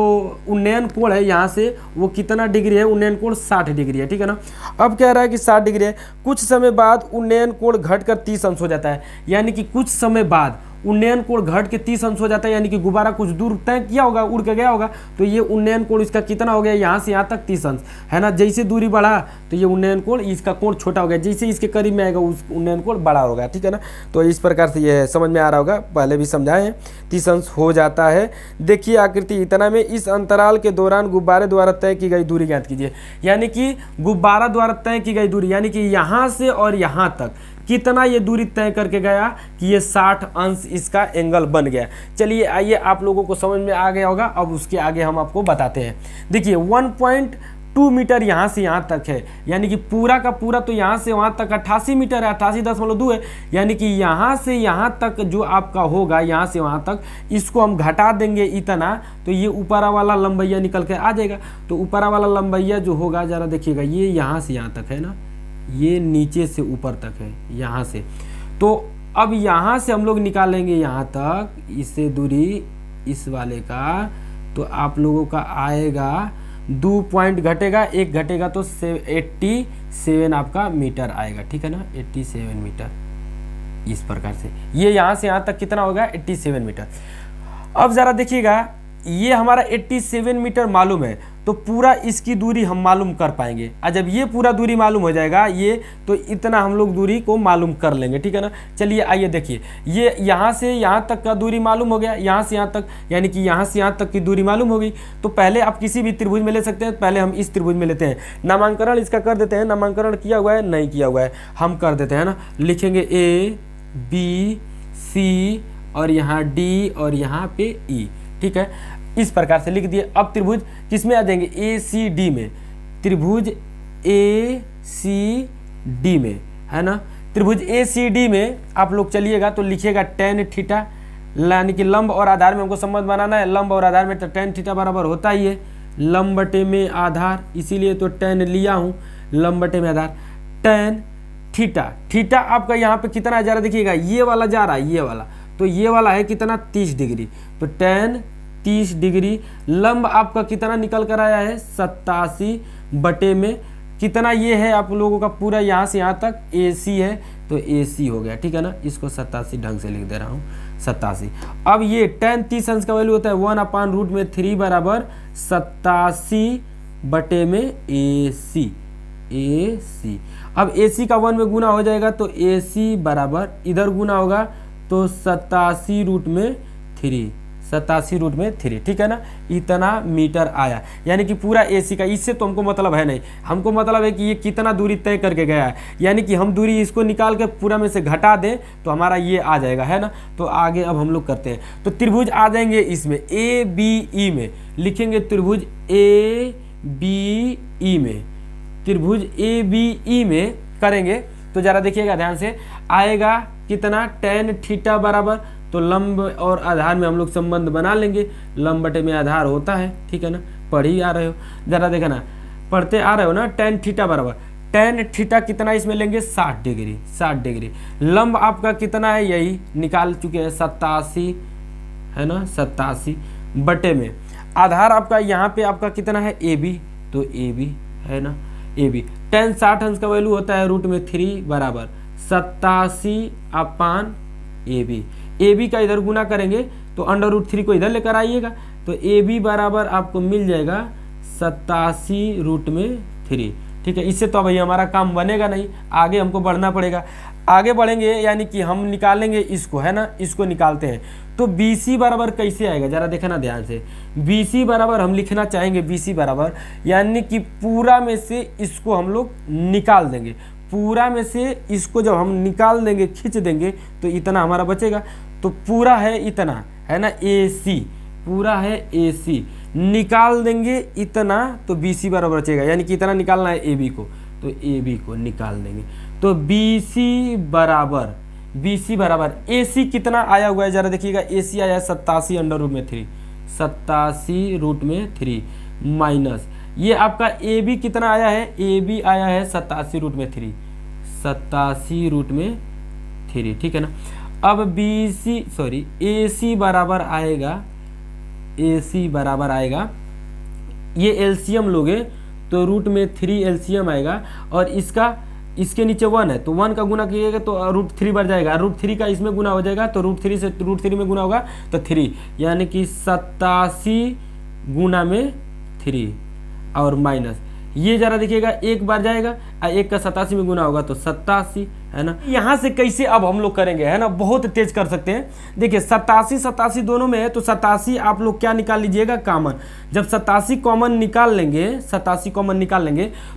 उन्नयन कोण है यहाँ से वो कितना डिग्री है, उन्नयन कोण 60 डिग्री है, ठीक है ना। अब कह रहा है कि 60 डिग्री है, कुछ समय बाद उन्नयन कोण घटकर 30 अंश हो जाता है, यानी कि कुछ समय बाद उन्नयन कोण घट के 30 अंश हो जाता है, यानी कि गुब्बारा कुछ दूर तय किया होगा, उड़ के गया होगा, तो ये उन्नयन कोण इसका कितना हो गया, यहाँ से यहाँ तक 30 अंश है ना। जैसे दूरी बढ़ा तो ये उन्नयन कोण इसका कोण छोटा हो गया, जैसे इसके करीब में आएगा उस उन्नयन कोण बड़ा होगा, ठीक है ना। तो इस प्रकार से ये समझ में आ रहा होगा, पहले भी समझाए हैं, 30 अंश हो जाता है। देखिए आकृति इतना में इस अंतराल के दौरान गुब्बारे द्वारा तय की गई दूरी ज्ञात कीजिए, यानी कि गुब्बारा द्वारा तय की गई दूरी, यानी कि यहाँ से और यहाँ तक कितना ये दूरी तय करके गया कि ये 60 अंश इसका एंगल बन गया। चलिए आइए, आप लोगों को समझ में आ गया होगा, अब उसके आगे हम आपको बताते हैं। देखिए 1.2 मीटर यहाँ से यहाँ तक है, यानी कि पूरा का पूरा तो यहाँ से वहाँ तक 88 मीटर है, 88.2 है, यानी कि यहाँ से यहाँ तक जो आपका होगा, यहाँ से वहाँ तक, इसको हम घटा देंगे इतना, तो ये ऊपरा वाला लंबैया निकल के आ जाएगा। तो ऊपरा वाला लंबैया जो होगा, जरा देखिएगा, ये यहाँ से यहाँ तक है ना, ये नीचे से ऊपर तक है यहाँ से। तो अब यहाँ से हम लोग निकालेंगे यहाँ तक, इससे दूरी इस वाले का, तो आप लोगों का आएगा 2 पॉइंट घटेगा, एक घटेगा तो 87 आपका मीटर आएगा, ठीक है ना, 87 मीटर। इस प्रकार से ये यहाँ से यहाँ तक कितना होगा, 87 मीटर। अब ज़रा देखिएगा, ये हमारा 87 मीटर मालूम है, तो पूरा इसकी दूरी हम मालूम कर पाएंगे। और जब ये पूरा दूरी मालूम हो जाएगा ये, तो इतना हम लोग दूरी को मालूम कर लेंगे, ठीक है ना। चलिए आइए देखिए, ये यहाँ से यहाँ तक का दूरी मालूम हो गया, यहाँ से यहाँ तक, यानी कि यहाँ से यहाँ तक की दूरी मालूम हो गई। तो पहले आप किसी भी त्रिभुज में ले सकते हैं, पहले हम इस त्रिभुज में लेते हैं, नामांकन इसका कर देते हैं। नामांकन किया हुआ है, नहीं किया हुआ है, हम कर देते हैं ना। लिखेंगे A B C और यहाँ D और यहाँ पे E, ठीक है, इस प्रकार से लिख दिए। अब त्रिभुज किसमें आ जाएंगे, ACD में, त्रिभुज ACD में, है ना। त्रिभुज ACD में आप लोग चलिएगा तो लिखिएगा tan थीटा, यानी कि लंब और आधार में हमको संबंध बनाना है। लंब और आधार में तो tan थीटा बराबर होता ही है लंब बटे में आधार, इसीलिए तो tan लिया हूँ, लंब बटे में आधार। tan थीटा, थीटा आपका यहाँ पे कितना जा रहा है, देखिएगा ये वाला जा रहा है, ये वाला, तो ये वाला है कितना, 30 डिग्री, तो tan 30 डिग्री। लंब आपका कितना निकल कर आया है, 87 बटे में कितना, ये है आप लोगों का पूरा यहाँ से यहाँ तक AC है, तो AC हो गया, ठीक है ना। इसको 87 ढंग से लिख दे रहा हूँ, 87। अब ये tan 30 अंश का वैल्यू होता है 1/√3 बराबर 87 बटे में AC। अब AC का 1 में गुना हो जाएगा, तो AC बराबर इधर गुना होगा तो 87√3, 87√3, ठीक है ना। इतना मीटर आया, यानी कि पूरा AC का। इससे तो हमको मतलब है नहीं, हमको मतलब है कि ये कितना दूरी तय करके गया है, यानी कि हम दूरी इसको निकाल के पूरा में से घटा दें तो हमारा ये आ जाएगा, है ना। तो आगे अब हम लोग करते हैं, तो त्रिभुज आ जाएंगे इसमें ABE में, लिखेंगे त्रिभुज ABE में, त्रिभुज ABE में करेंगे तो जरा देखिएगा ध्यान से, आएगा कितना, tan थीटा बराबर, तो लंब और आधार में हम लोग संबंध बना लेंगे, लंब बटे में आधार होता है, ठीक है ना, पढ़ ही आ रहे हो, जरा देखा ना, पढ़ते आ रहे हो ना। tan थीटा बराबर, tan थीटा कितना इसमें लेंगे, 60 डिग्री, 60 डिग्री। लंब आपका कितना है, यही निकाल चुके हैं, 87 है ना, 87 बटे में आधार आपका यहाँ पे आपका कितना है, AB, तो AB है ना, AB। tan 60 अंश का वैल्यू होता है √3 बराबर 87/AB। AB का इधर गुना करेंगे तो √3 को इधर लेकर आइएगा, तो AB बराबर आपको मिल जाएगा 87√3, ठीक है। इससे तो भाई हमारा काम बनेगा नहीं, आगे हमको बढ़ना पड़ेगा। आगे बढ़ेंगे यानी कि हम निकालेंगे इसको, है ना, इसको निकालते हैं। तो BC बराबर कैसे आएगा, जरा देखना ध्यान से। BC बराबर हम लिखना चाहेंगे, BC बराबर यानी कि पूरा में से इसको हम लोग निकाल देंगे, पूरा में से इसको जब हम निकाल देंगे, खींच देंगे, तो इतना हमारा बचेगा। तो पूरा है इतना, है ना, AC, पूरा है AC, निकाल देंगे इतना, तो BC बराबर बचेगा, यानी कि इतना निकालना है AB को, तो AB को निकाल देंगे। तो BC बराबर BC बराबर AC कितना आया हुआ है जरा देखिएगा, AC आया है 87√3, 87√3 माइनस ये आपका AB कितना आया है, AB आया है 87√3, 87√3, ठीक है ना। अब AC बराबर आएगा, ये एलसीएम लोगे तो √3 एलसीएम आएगा, और इसके नीचे 1 है तो 1 का गुना कीजिएगा तो √3 बढ़ जाएगा, √3 का इसमें गुना हो जाएगा तो √3 से √3 में गुना होगा तो 3, यानी कि 87 गुना में 3 और माइनस ये जरा देखिएगा एक बार जाएगा और 1 का 87 में गुना होगा तो 87, है ना। यहाँ से कैसे अब हम लोग करेंगे, है ना, बहुत तेज कर सकते हैं। देखिए 87 दोनों में है तो 87 आप लोग क्या निकाल लीजिएगा, कॉमन। जब 87 कॉमन निकाल लेंगे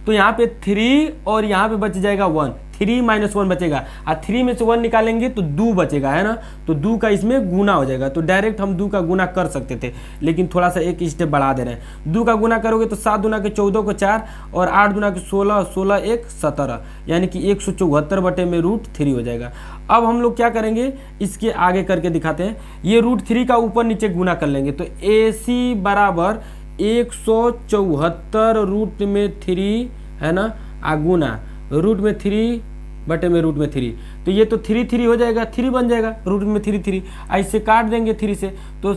तो यहाँ पे 3 और यहाँ पे बच जाएगा 1, 3 - 1 बचेगा, और 3 में से 1 निकालेंगे तो 2 बचेगा, है ना। तो 2 का इसमें गुना हो जाएगा, तो डायरेक्ट हम 2 का गुना कर सकते थे, लेकिन थोड़ा सा एक स्टेप बढ़ा दे रहे हैं। 2 का गुना करोगे तो 7 दूना के 14 को 4 और 8 दूना के 16, 16 1 17, यानी कि 174/√3 हो जाएगा। अब हम लोग क्या करेंगे, इसके आगे करके दिखाते हैं। ये √3 का ऊपर नीचे गुना कर लेंगे तो AC बराबर 174√3, है ना, गुना √3/√3, तो ये तो 3 हो जाएगा, 3 बन जाएगा, √3 ऐसे काट देंगे 3 से तो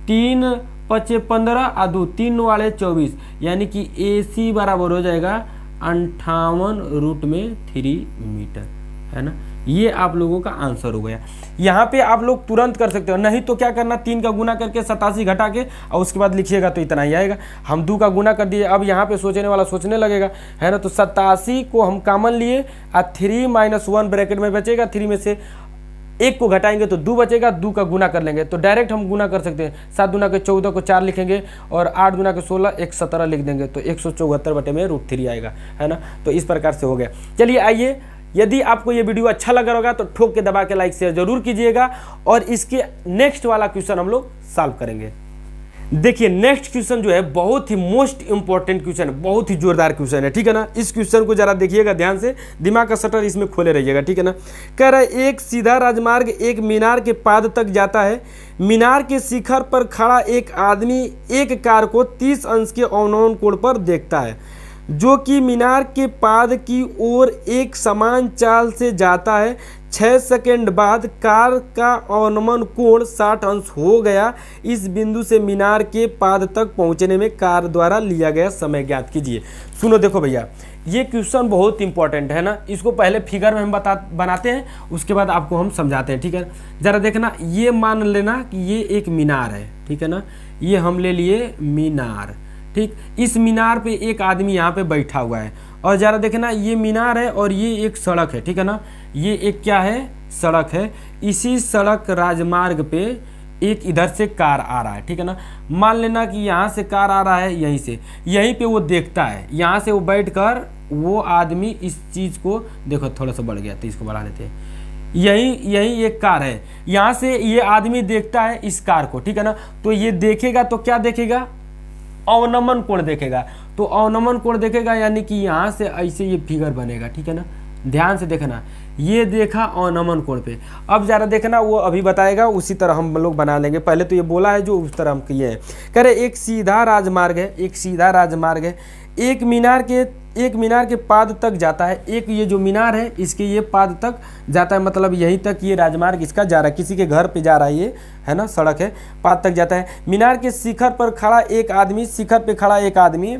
3 × 5 = 15 और 2 3 वाले 24, यानी कि AC बराबर हो जाएगा 58√3 मीटर, है ना। ये आप लोगों का आंसर हो गया। यहाँ पे आप लोग तुरंत कर सकते हो, नहीं तो क्या करना, 3 का गुना करके 87 घटा के और उसके बाद लिखिएगा तो इतना ही आएगा। हम 2 का गुना कर दिए, अब यहाँ पे सोचने वाला सोचने लगेगा, है ना। तो 87 को हम कॉमन लिए और 3 - 1 ब्रैकेट में बचेगा, 3 में से 1 को घटाएंगे तो 2 बचेगा, 2 का गुना कर लेंगे तो डायरेक्ट हम गुना कर सकते हैं। 7 दूना के 14 को 4 लिखेंगे और 8 दूना के 16 117 लिख देंगे तो 174/√3 आएगा, है ना। तो इस प्रकार से हो गया। चलिए आइए, यदि आपको ये वीडियो अच्छा लगा होगा तो ठोक के दबा के लाइक शेयर जरूर कीजिएगा, और इसके नेक्स्ट वाला क्वेश्चन हम लोग सॉल्व करेंगे। देखिए नेक्स्ट क्वेश्चन जो है बहुत ही मोस्ट इंपॉर्टेंट क्वेश्चन है, बहुत ही जोरदार क्वेश्चन है, ठीक है ना। इस क्वेश्चन को जरा देखिएगा ध्यान से, दिमाग का शटर इसमें खोले रहिएगा, ठीक है ना। कह रहा है एक सीधा राजमार्ग एक मीनार के पाद तक जाता है। मीनार के शिखर पर खड़ा एक आदमी एक कार को 30 अंश के अवनमन कोण पर देखता है, जो कि मीनार के पाद की ओर एक समान चाल से जाता है। 6 सेकंड बाद कार का अवनमन कोण 60 अंश हो गया। इस बिंदु से मीनार के पाद तक पहुंचने में कार द्वारा लिया गया समय ज्ञात कीजिए। सुनो देखो भैया, ये क्वेश्चन बहुत इंपॉर्टेंट है ना। इसको पहले फिगर में हम बनाते हैं, उसके बाद आपको हम समझाते हैं, ठीक है। जरा देखना, ये मान लेना कि ये एक मीनार है, ठीक है ना। ये हम ले लिए मीनार, ठीक। इस मीनार पे एक आदमी यहाँ पे बैठा हुआ है, और जरा देखना ये मीनार है और ये एक सड़क है, ठीक है ना। ये एक क्या है, सड़क है। इसी सड़क राजमार्ग पे एक इधर से कार आ रहा है, ठीक है ना। मान लेना कि यहाँ से कार आ रहा है, यहीं पे वो देखता है, यहाँ से वो बैठकर वो आदमी इस चीज़ को, देखो थोड़ा सा बढ़ गया तो इसको बढ़ा लेते हैं। यही एक कार है, यहाँ से ये आदमी देखता है इस कार को, ठीक है ना। तो ये देखेगा तो क्या देखेगा, अवनमन कोण देखेगा। तो अवनमन कोण देखेगा यानी कि यहाँ से ऐसे ये फिगर बनेगा, ठीक है ना। ध्यान से देखना, ये देखा अवनमन कोण पे। अब जरा देखना, वो अभी बताएगा, उसी तरह हम लोग बना लेंगे। पहले तो ये बोला है जो उस तरह हम किए हैं। कह रहे एक सीधा राजमार्ग है, एक मीनार के पाद तक जाता है। एक ये जो मीनार है इसके ये पाद तक जाता है, मतलब यहीं तक ये राजमार्ग इसका जा रहा है, किसी के घर पे जा रहा है ये, है ना, सड़क है, पाद तक जाता है। मीनार के शिखर पर खड़ा एक आदमी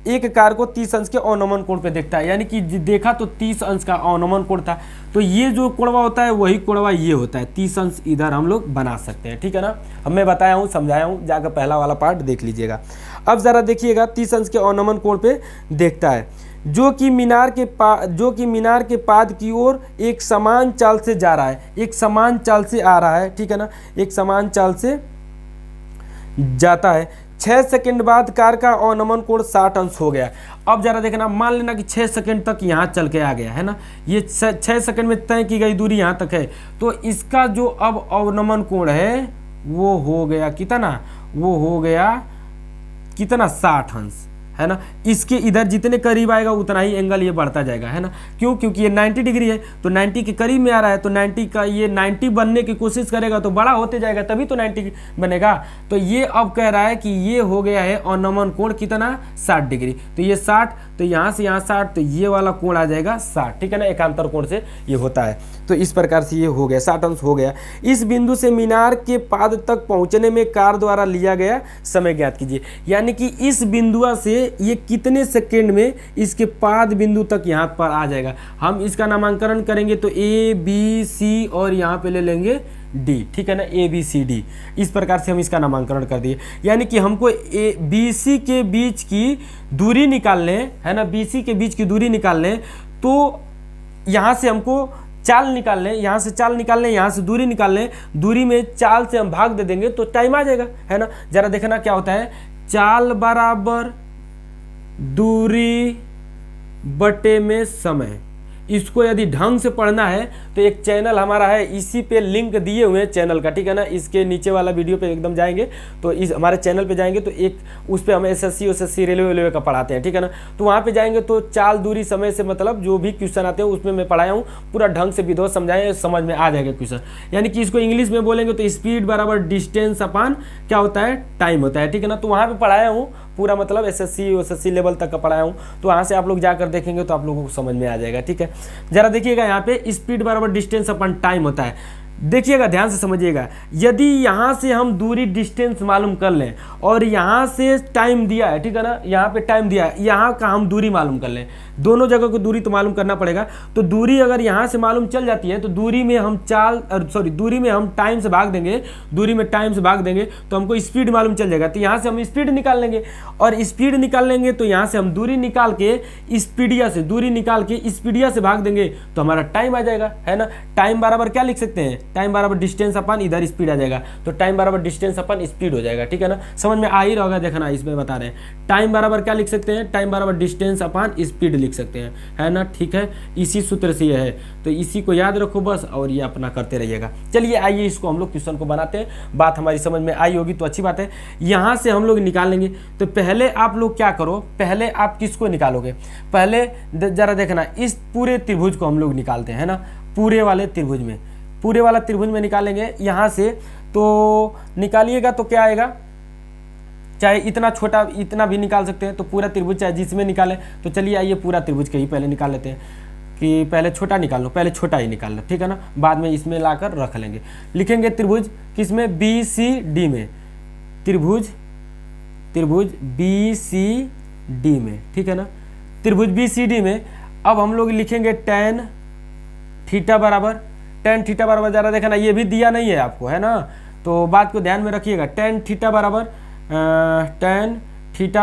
एक कार को 30 अंश के अवनमन कोण पे देखता है, यानी कि देखा तो 30 अंश का अवनमन कोण था। तो ये जो कोणवा होता है वही कोणवा ये होता है, 30 अंश इधर हम लोग बना सकते हैं, ठीक है ना। मैं बताया हूँ, समझाया हूँ, जाकर पहला वाला पार्ट देख लीजिएगा। अब जरा देखिएगा, 30 अंश के अवनमन कोण पे देखता है, जो कि मीनार के पाद की ओर एक समान चाल से जा रहा है, एक समान चाल से आ रहा है, ठीक है ना, एक समान चाल से जाता है। 6 सेकंड बाद कार का अवनमन कोण 60 अंश हो गया। अब जरा देखना, मान लेना कि 6 सेकंड तक यहाँ चल के आ गया, है ना। ये 6 सेकंड में तय की गई दूरी यहाँ तक है, तो इसका जो अब अवनमन कोण है वो हो गया कितना, 60 अंश, है ना। इसके इधर जितने करीब आएगा उतना ही एंगल ये बढ़ता जाएगा, है ना। क्यों? क्योंकि ये 90 डिग्री है, तो 90 के करीब में आ रहा है, तो 90 का ये 90 बनने की कोशिश करेगा तो बड़ा होते जाएगा, तभी तो 90 बनेगा। तो ये अब कह रहा है कि ये हो गया है अवनमन कोण कितना, 60 डिग्री। तो ये 60, तो यहाँ से यहाँ 60, तो ये वाला कोण आ जाएगा 60, ठीक है ना। एकांतर कोण से ये होता है। तो इस प्रकार से ये हो गया, 60 अंश हो गया। इस बिंदु से मीनार के पाद तक पहुंचने में कार द्वारा लिया गया समय ज्ञात कीजिए। यानी कि इस बिंदुआ से ये कितने सेकेंड में इसके पाद बिंदु तक यहाँ पर आ जाएगा। हम इसका नामांकन करेंगे तो ए बी सी और यहाँ पे ले लेंगे डी, ठीक है ना, ए बी सी डी। इस प्रकार से हम इसका नामांकन कर दिए। यानी कि हमको ए बी सी के बीच की दूरी निकालने, है ना, बी सी के बीच की दूरी निकालने, तो यहाँ से हमको चाल निकाल लें, यहाँ से चाल निकाल लें, यहाँ से दूरी निकाल लें, दूरी में चाल से हम भाग दे देंगे तो टाइम आ जाएगा, है ना। जरा देखना क्या होता है, चाल बराबर दूरी बटे में समय। इसको यदि ढंग से पढ़ना है तो एक चैनल हमारा है, इसी पे लिंक दिए हुए हैं चैनल का, ठीक है ना। इसके नीचे वाला वीडियो पे एकदम जाएंगे तो इस हमारे चैनल पे जाएंगे तो एक उस पे हम एसएससी रेलवे का पढ़ाते हैं, ठीक है ना। तो वहाँ पे जाएंगे तो चाल दूरी समय से मतलब जो भी क्वेश्चन आते हैं उसमें मैं पढ़ाया हूँ, पूरा ढंग से विधो समझाएं, समझ में आ जाएगा क्वेश्चन। यानी कि इसको इंग्लिश में बोलेंगे तो स्पीड बराबर डिस्टेंस अपान क्या होता है, टाइम होता है, ठीक है ना। तो वहाँ पे पढ़ाया हूँ पूरा, मतलब एसएससी लेवल तक का पढ़ाया हूँ, तो वहाँ से आप लोग जाकर देखेंगे तो आप लोगों को समझ में आ जाएगा, ठीक है। जरा देखिएगा यहाँ पे स्पीड बराबर डिस्टेंस अपन टाइम होता है। देखिएगा, ध्यान से समझिएगा, यदि यहाँ से हम दूरी डिस्टेंस मालूम कर लें और यहाँ से टाइम दिया है, ठीक है ना, यहाँ पे टाइम दिया है, यहाँ का हम दूरी मालूम कर लें, दोनों जगह को दूरी तो मालूम करना पड़ेगा। तो दूरी अगर यहाँ से मालूम चल जाती है तो दूरी में हम दूरी में हम टाइम से भाग देंगे, दूरी में टाइम से भाग देंगे तो हमको स्पीड मालूम चल जाएगा। तो यहाँ से हम स्पीड निकाल लेंगे और स्पीड निकाल लेंगे तो यहाँ से हम दूरी निकाल के स्पीडिया से, दूरी निकाल के स्पीडिया से भाग देंगे तो हमारा टाइम आ जाएगा, है ना। टाइम बराबर क्या लिख सकते हैं, टाइम बराबर डिस्टेंस अपन इधर स्पीड आ जाएगा, तो टाइम बराबर डिस्टेंस अपन स्पीड हो जाएगा, ठीक है ना। समझ में आ ही रहा होगा, देखना इसमें बता रहे हैं। टाइम बराबर क्या लिख सकते हैं, टाइम बराबर डिस्टेंस अपन स्पीड लिख सकते हैं, है ना, ठीक है। इसी सूत्र से यह है, तो इसी को याद रखो बस, और ये अपना करते रहिएगा। चलिए आइए इसको हम लोग क्वेश्चन को बनाते हैं। बात हमारी समझ में आई होगी तो अच्छी बात है। यहाँ से हम लोग निकालेंगे, तो पहले आप लोग क्या करो, पहले आप किसको निकालोगे, पहले जरा देखना, इस पूरे त्रिभुज को हम लोग निकालते हैं, है ना। पूरे वाले त्रिभुज में, पूरे वाला त्रिभुज में निकालेंगे यहाँ से, तो निकालिएगा तो क्या आएगा, चाहे इतना छोटा इतना भी निकाल सकते हैं, तो पूरा त्रिभुज चाहे जिसमें निकालें। तो चलिए आइए पूरा त्रिभुज के ही पहले निकाल लेते हैं, कि पहले छोटा निकाल लो, पहले छोटा ही निकाल लो, ठीक है ना, बाद में इसमें लाकर रख लेंगे। लिखेंगे त्रिभुज किसमें, बी सी डी में, त्रिभुज बी सी डी में, ठीक है ना, त्रिभुज बी सी डी में। अब हम लोग लिखेंगे टेन थीटा बराबर, टेन थीटा बराबर, जरा देखना ये भी दिया नहीं है आपको, है ना, तो बात को ध्यान में रखिएगा। टेन थीटा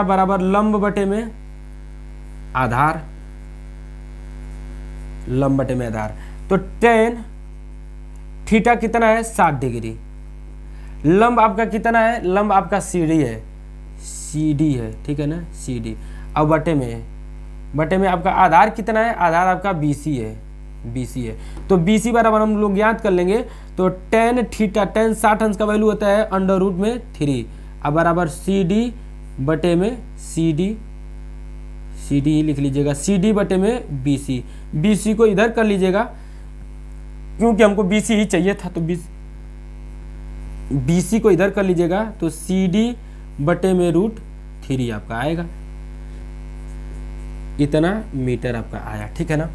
बराबर लंब बटे में आधार, लंब बटे में आधार। तो टेन थीटा कितना है, 60 डिग्री। लंब आपका कितना है, लंब आपका सीडी है, ठीक है ना, सीडी। अब बटे में आपका आधार कितना है, आधार आपका बीसी है। तो बीसी बराबर हम लोग याद कर लेंगे, तो टेन थीटा, टेन 60 अंश का वैल्यू होता है अंडर रूट में 3, अब बराबर सी डी बटे में सी डी ही लिख लीजिएगा, सी डी बटे में बीसी को इधर कर लीजिएगा क्योंकि हमको बीसी ही चाहिए था, तो बीसी को इधर कर लीजिएगा, तो सी डी बटे में √3 आपका आएगा, इतना मीटर आपका आया, ठीक है ना।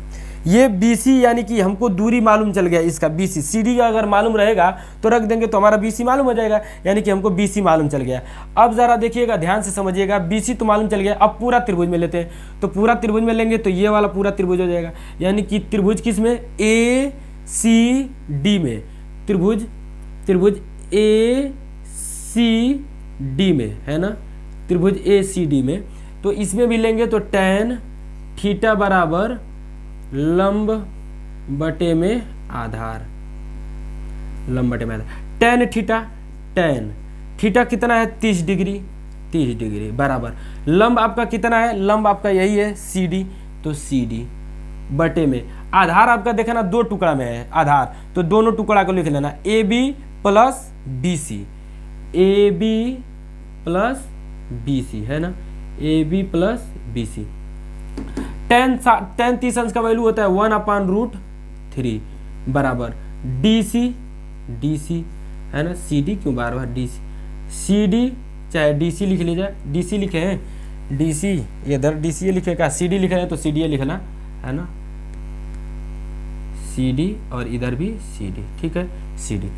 ये BC यानी कि हमको दूरी मालूम चल गया इसका, BC CD का अगर मालूम रहेगा तो रख देंगे तो हमारा BC मालूम हो जाएगा, यानी कि हमको BC मालूम चल गया। अब जरा देखिएगा, ध्यान से समझिएगा, BC तो मालूम चल गया। अब पूरा त्रिभुज में लेते हैं, तो पूरा त्रिभुज में लेंगे तो ये वाला पूरा त्रिभुज हो जाएगा, यानी कि त्रिभुज किस में, ACD में, त्रिभुज ACD में, है ना, त्रिभुज ACD में। तो इसमें भी लेंगे तो tan थीटा बराबर लंब बटे में आधार, लंब बटे में आधार। tan थीटा कितना है, 30 डिग्री बराबर लंब आपका कितना है, लंब आपका यही है CD, तो CD बटे में आधार आपका देखा ना, 2 टुकड़ा में है आधार, तो दोनों टुकड़ा को लिख लेना, AB प्लस BC, है ना, A B plus B C. Ten 30 अंश का वैल्यू होता है 1/√3 बराबर डी सी है ना, सी डी क्यों बार बार डी सी डी, चाहे डी सी लिख लीजिए, डी सी लिखे हैं, डी सी इधर डी सी लिखे का, सी डी लिख रहे हैं तो सी डी लिखना है ना, सी डी और इधर भी सी डी, ठीक है सी डी।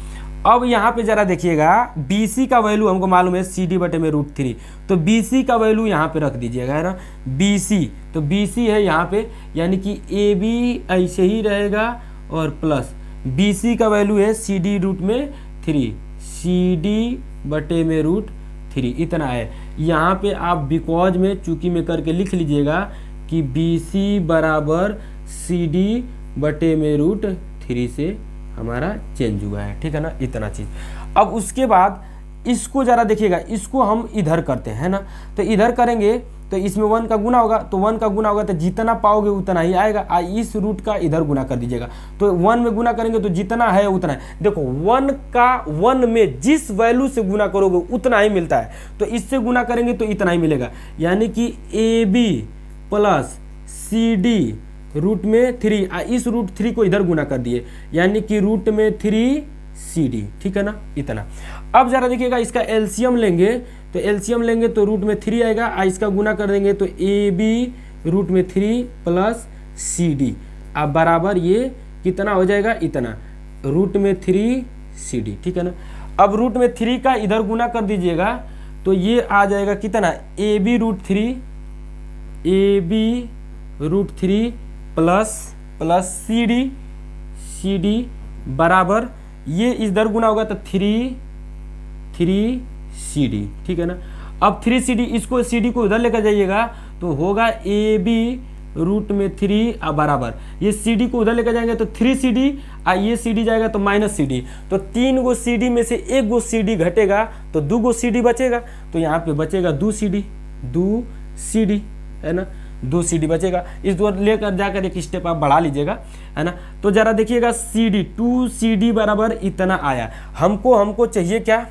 अब यहाँ पे जरा देखिएगा बी सी का वैल्यू हमको मालूम है सी डी बटे में √3, तो बी सी का वैल्यू यहाँ पे रख दीजिएगा है ना, बी सी, तो बी सी है यहाँ पे, यानी कि ए बी ऐसे ही रहेगा और प्लस बी सी का वैल्यू है सी डी √3, सी डी बटे में √3 इतना है। यहाँ पे आप बिकॉज में चूंकि में करके लिख लीजिएगा कि बी सी बराबर सी डी बटे में √3 से हमारा चेंज हुआ है, ठीक है ना, इतना चीज़। अब उसके बाद इसको जरा देखिएगा, इसको हम इधर करते हैं ना, तो इधर करेंगे तो इसमें 1 का गुना होगा, तो 1 का गुना होगा तो जितना पाओगे उतना ही आएगा। इस रूट का इधर गुना कर दीजिएगा, तो 1 में गुना करेंगे तो जितना है उतना है। देखो 1 में जिस वैल्यू से गुना करोगे उतना ही मिलता है, तो इससे गुना करेंगे तो इतना ही मिलेगा, यानी कि A B plus C D √3, इस √3 को इधर गुना कर दिए, यानी कि √3 सी डी, ठीक है ना, इतना। अब जरा देखिएगा इसका एलसीएम लेंगे, तो एलसीएम लेंगे तो √3 आएगा, इसका गुना कर देंगे तो A B √3 plus C D, अब बराबर ये कितना हो जाएगा, इतना √3 सी डी, ठीक है ना। अब √3 का इधर गुना कर दीजिएगा तो ये आ जाएगा कितना, A B √3 plus C D बराबर ये इधर गुना होगा तो 3 सी डी, ठीक है ना। अब 3 सी डी, इसको सी डी को इधर लेकर जाइएगा तो होगा ए बी √3 बराबर ये सी डी को उधर लेकर जाएंगे तो 3 सी डी, ये सी डी जाएगा तो -सी डी, तो 3 गो सी डी में से 1 गो सी डी घटेगा तो 2 गो सी डी बचेगा, तो यहाँ पे बचेगा 2 सी डी है ना, 2 सी डी बचेगा। इस दो लेकर जाकर एक स्टेप आप बढ़ा लीजिएगा है ना। तो जरा देखिएगा सी डी 2 सी डी बराबर इतना आया। हमको चाहिए क्या,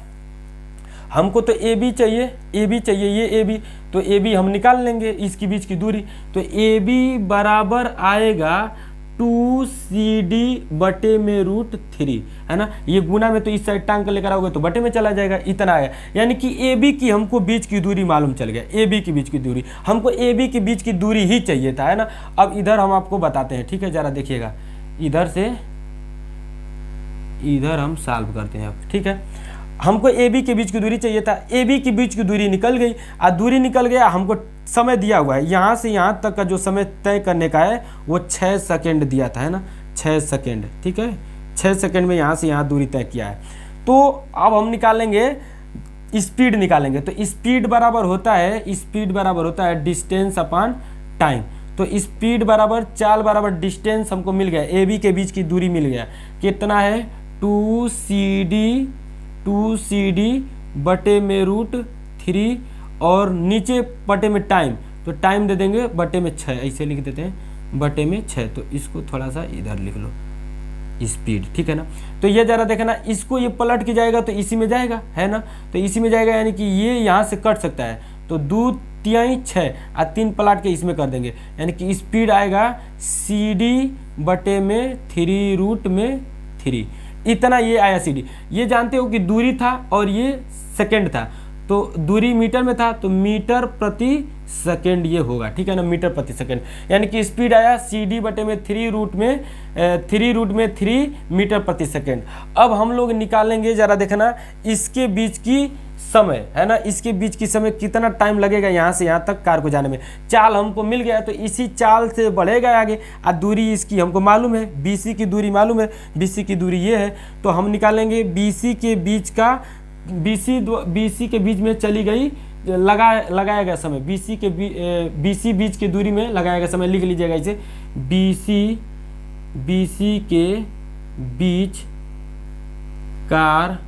हमको तो ए बी चाहिए, ये ए बी, तो ए बी हम निकाल लेंगे इसकी बीच की दूरी, तो ए बी बराबर आएगा 2 सी डी बटे में √3 है ना। ये गुना में तो इस साइड टांग कर लेकर आओगे तो बटे में चला जाएगा, इतना आया, यानी कि ए बी की हमको बीच की दूरी मालूम चल गया, ए बी की बीच की दूरी, हमको ए बी की बीच की दूरी ही चाहिए था है ना। अब इधर हम आपको बताते हैं, ठीक है, जरा देखिएगा, इधर से इधर हम सॉल्व करते हैं अब, ठीक है। हमको ए बी के बीच की दूरी चाहिए था, ए बी की बीच की दूरी निकल गई, दूरी निकल गया, हमको समय दिया हुआ है, यहाँ से यहाँ तक का जो समय तय करने का है वो 6 सेकेंड दिया था है ना, 6 सेकेंड, ठीक है, 6 सेकेंड में यहाँ से यहाँ दूरी तय किया है। तो अब हम निकालेंगे स्पीड निकालेंगे, तो स्पीड बराबर होता है डिस्टेंस अपॉन टाइम, तो स्पीड बराबर चाल बराबर डिस्टेंस हमको मिल गया, ए बी के बीच की दूरी मिल गया, कितना है 2 सी डी बटे में √3 और नीचे बटे में टाइम, तो टाइम दे देंगे बटे में 6, ऐसे लिख देते हैं बटे में 6, तो इसको थोड़ा सा इधर लिख लो स्पीड, ठीक है ना। तो ये जरा देखना, इसको ये पलट के जाएगा तो इसी में जाएगा है ना, तो इसी में जाएगा, यानी कि ये यहाँ से कट सकता है, तो 2 3 6 और 3 पलट के इसमें कर देंगे, यानी कि स्पीड आएगा सी डी बटे में 3 इतना ये आया सी डी। ये जानते हो कि दूरी था और ये सेकेंड था, तो दूरी मीटर में था तो मीटर प्रति सेकेंड ये होगा, ठीक है ना, मीटर प्रति सेकेंड, यानी कि स्पीड आया सी डी बटे में 3 मीटर प्रति सेकेंड। अब हम लोग निकालेंगे, जरा देखना इसके बीच की समय है ना, इसके बीच की समय कितना टाइम लगेगा यहाँ से यहाँ तक कार को जाने में। चाल हमको मिल गया तो इसी चाल से बढ़ेगा आगे, और दूरी इसकी हमको मालूम है, BC की दूरी मालूम है, BC की दूरी ये है, तो हम निकालेंगे BC के बीच का, BC के बीच में चली गई लगाया गया समय, BC बीच की दूरी में लगाया गया समय, लिख लीजिएगा इसे, BC के बीच कार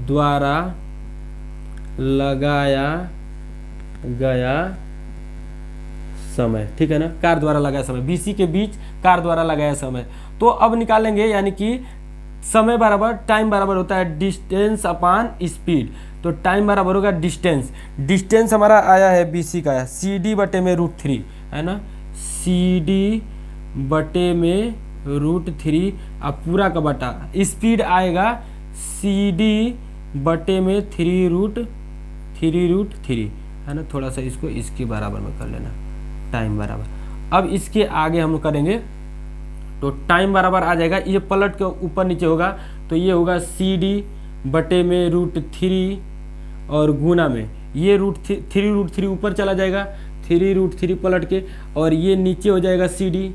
द्वारा लगाया गया समय, ठीक है ना, कार द्वारा लगाया समय, BC के बीच कार द्वारा लगाया समय। तो अब निकालेंगे, यानी कि समय बराबर टाइम बराबर होता है डिस्टेंस अपान स्पीड। तो टाइम बराबर होगा डिस्टेंस, डिस्टेंस हमारा आया है BC का है CD/√3 है ना, CD/√3 अब पूरा का बटा, स्पीड आएगा CD/3√3 है ना। थोड़ा सा इसको इसके बराबर में कर लेना, टाइम बराबर। अब इसके आगे हम करेंगे तो टाइम बराबर आ जाएगा, ये पलट के ऊपर नीचे होगा तो ये होगा CD/√3 और गुना में ये √3 ऊपर चला जाएगा, 3√3 पलट के, और ये नीचे हो जाएगा CD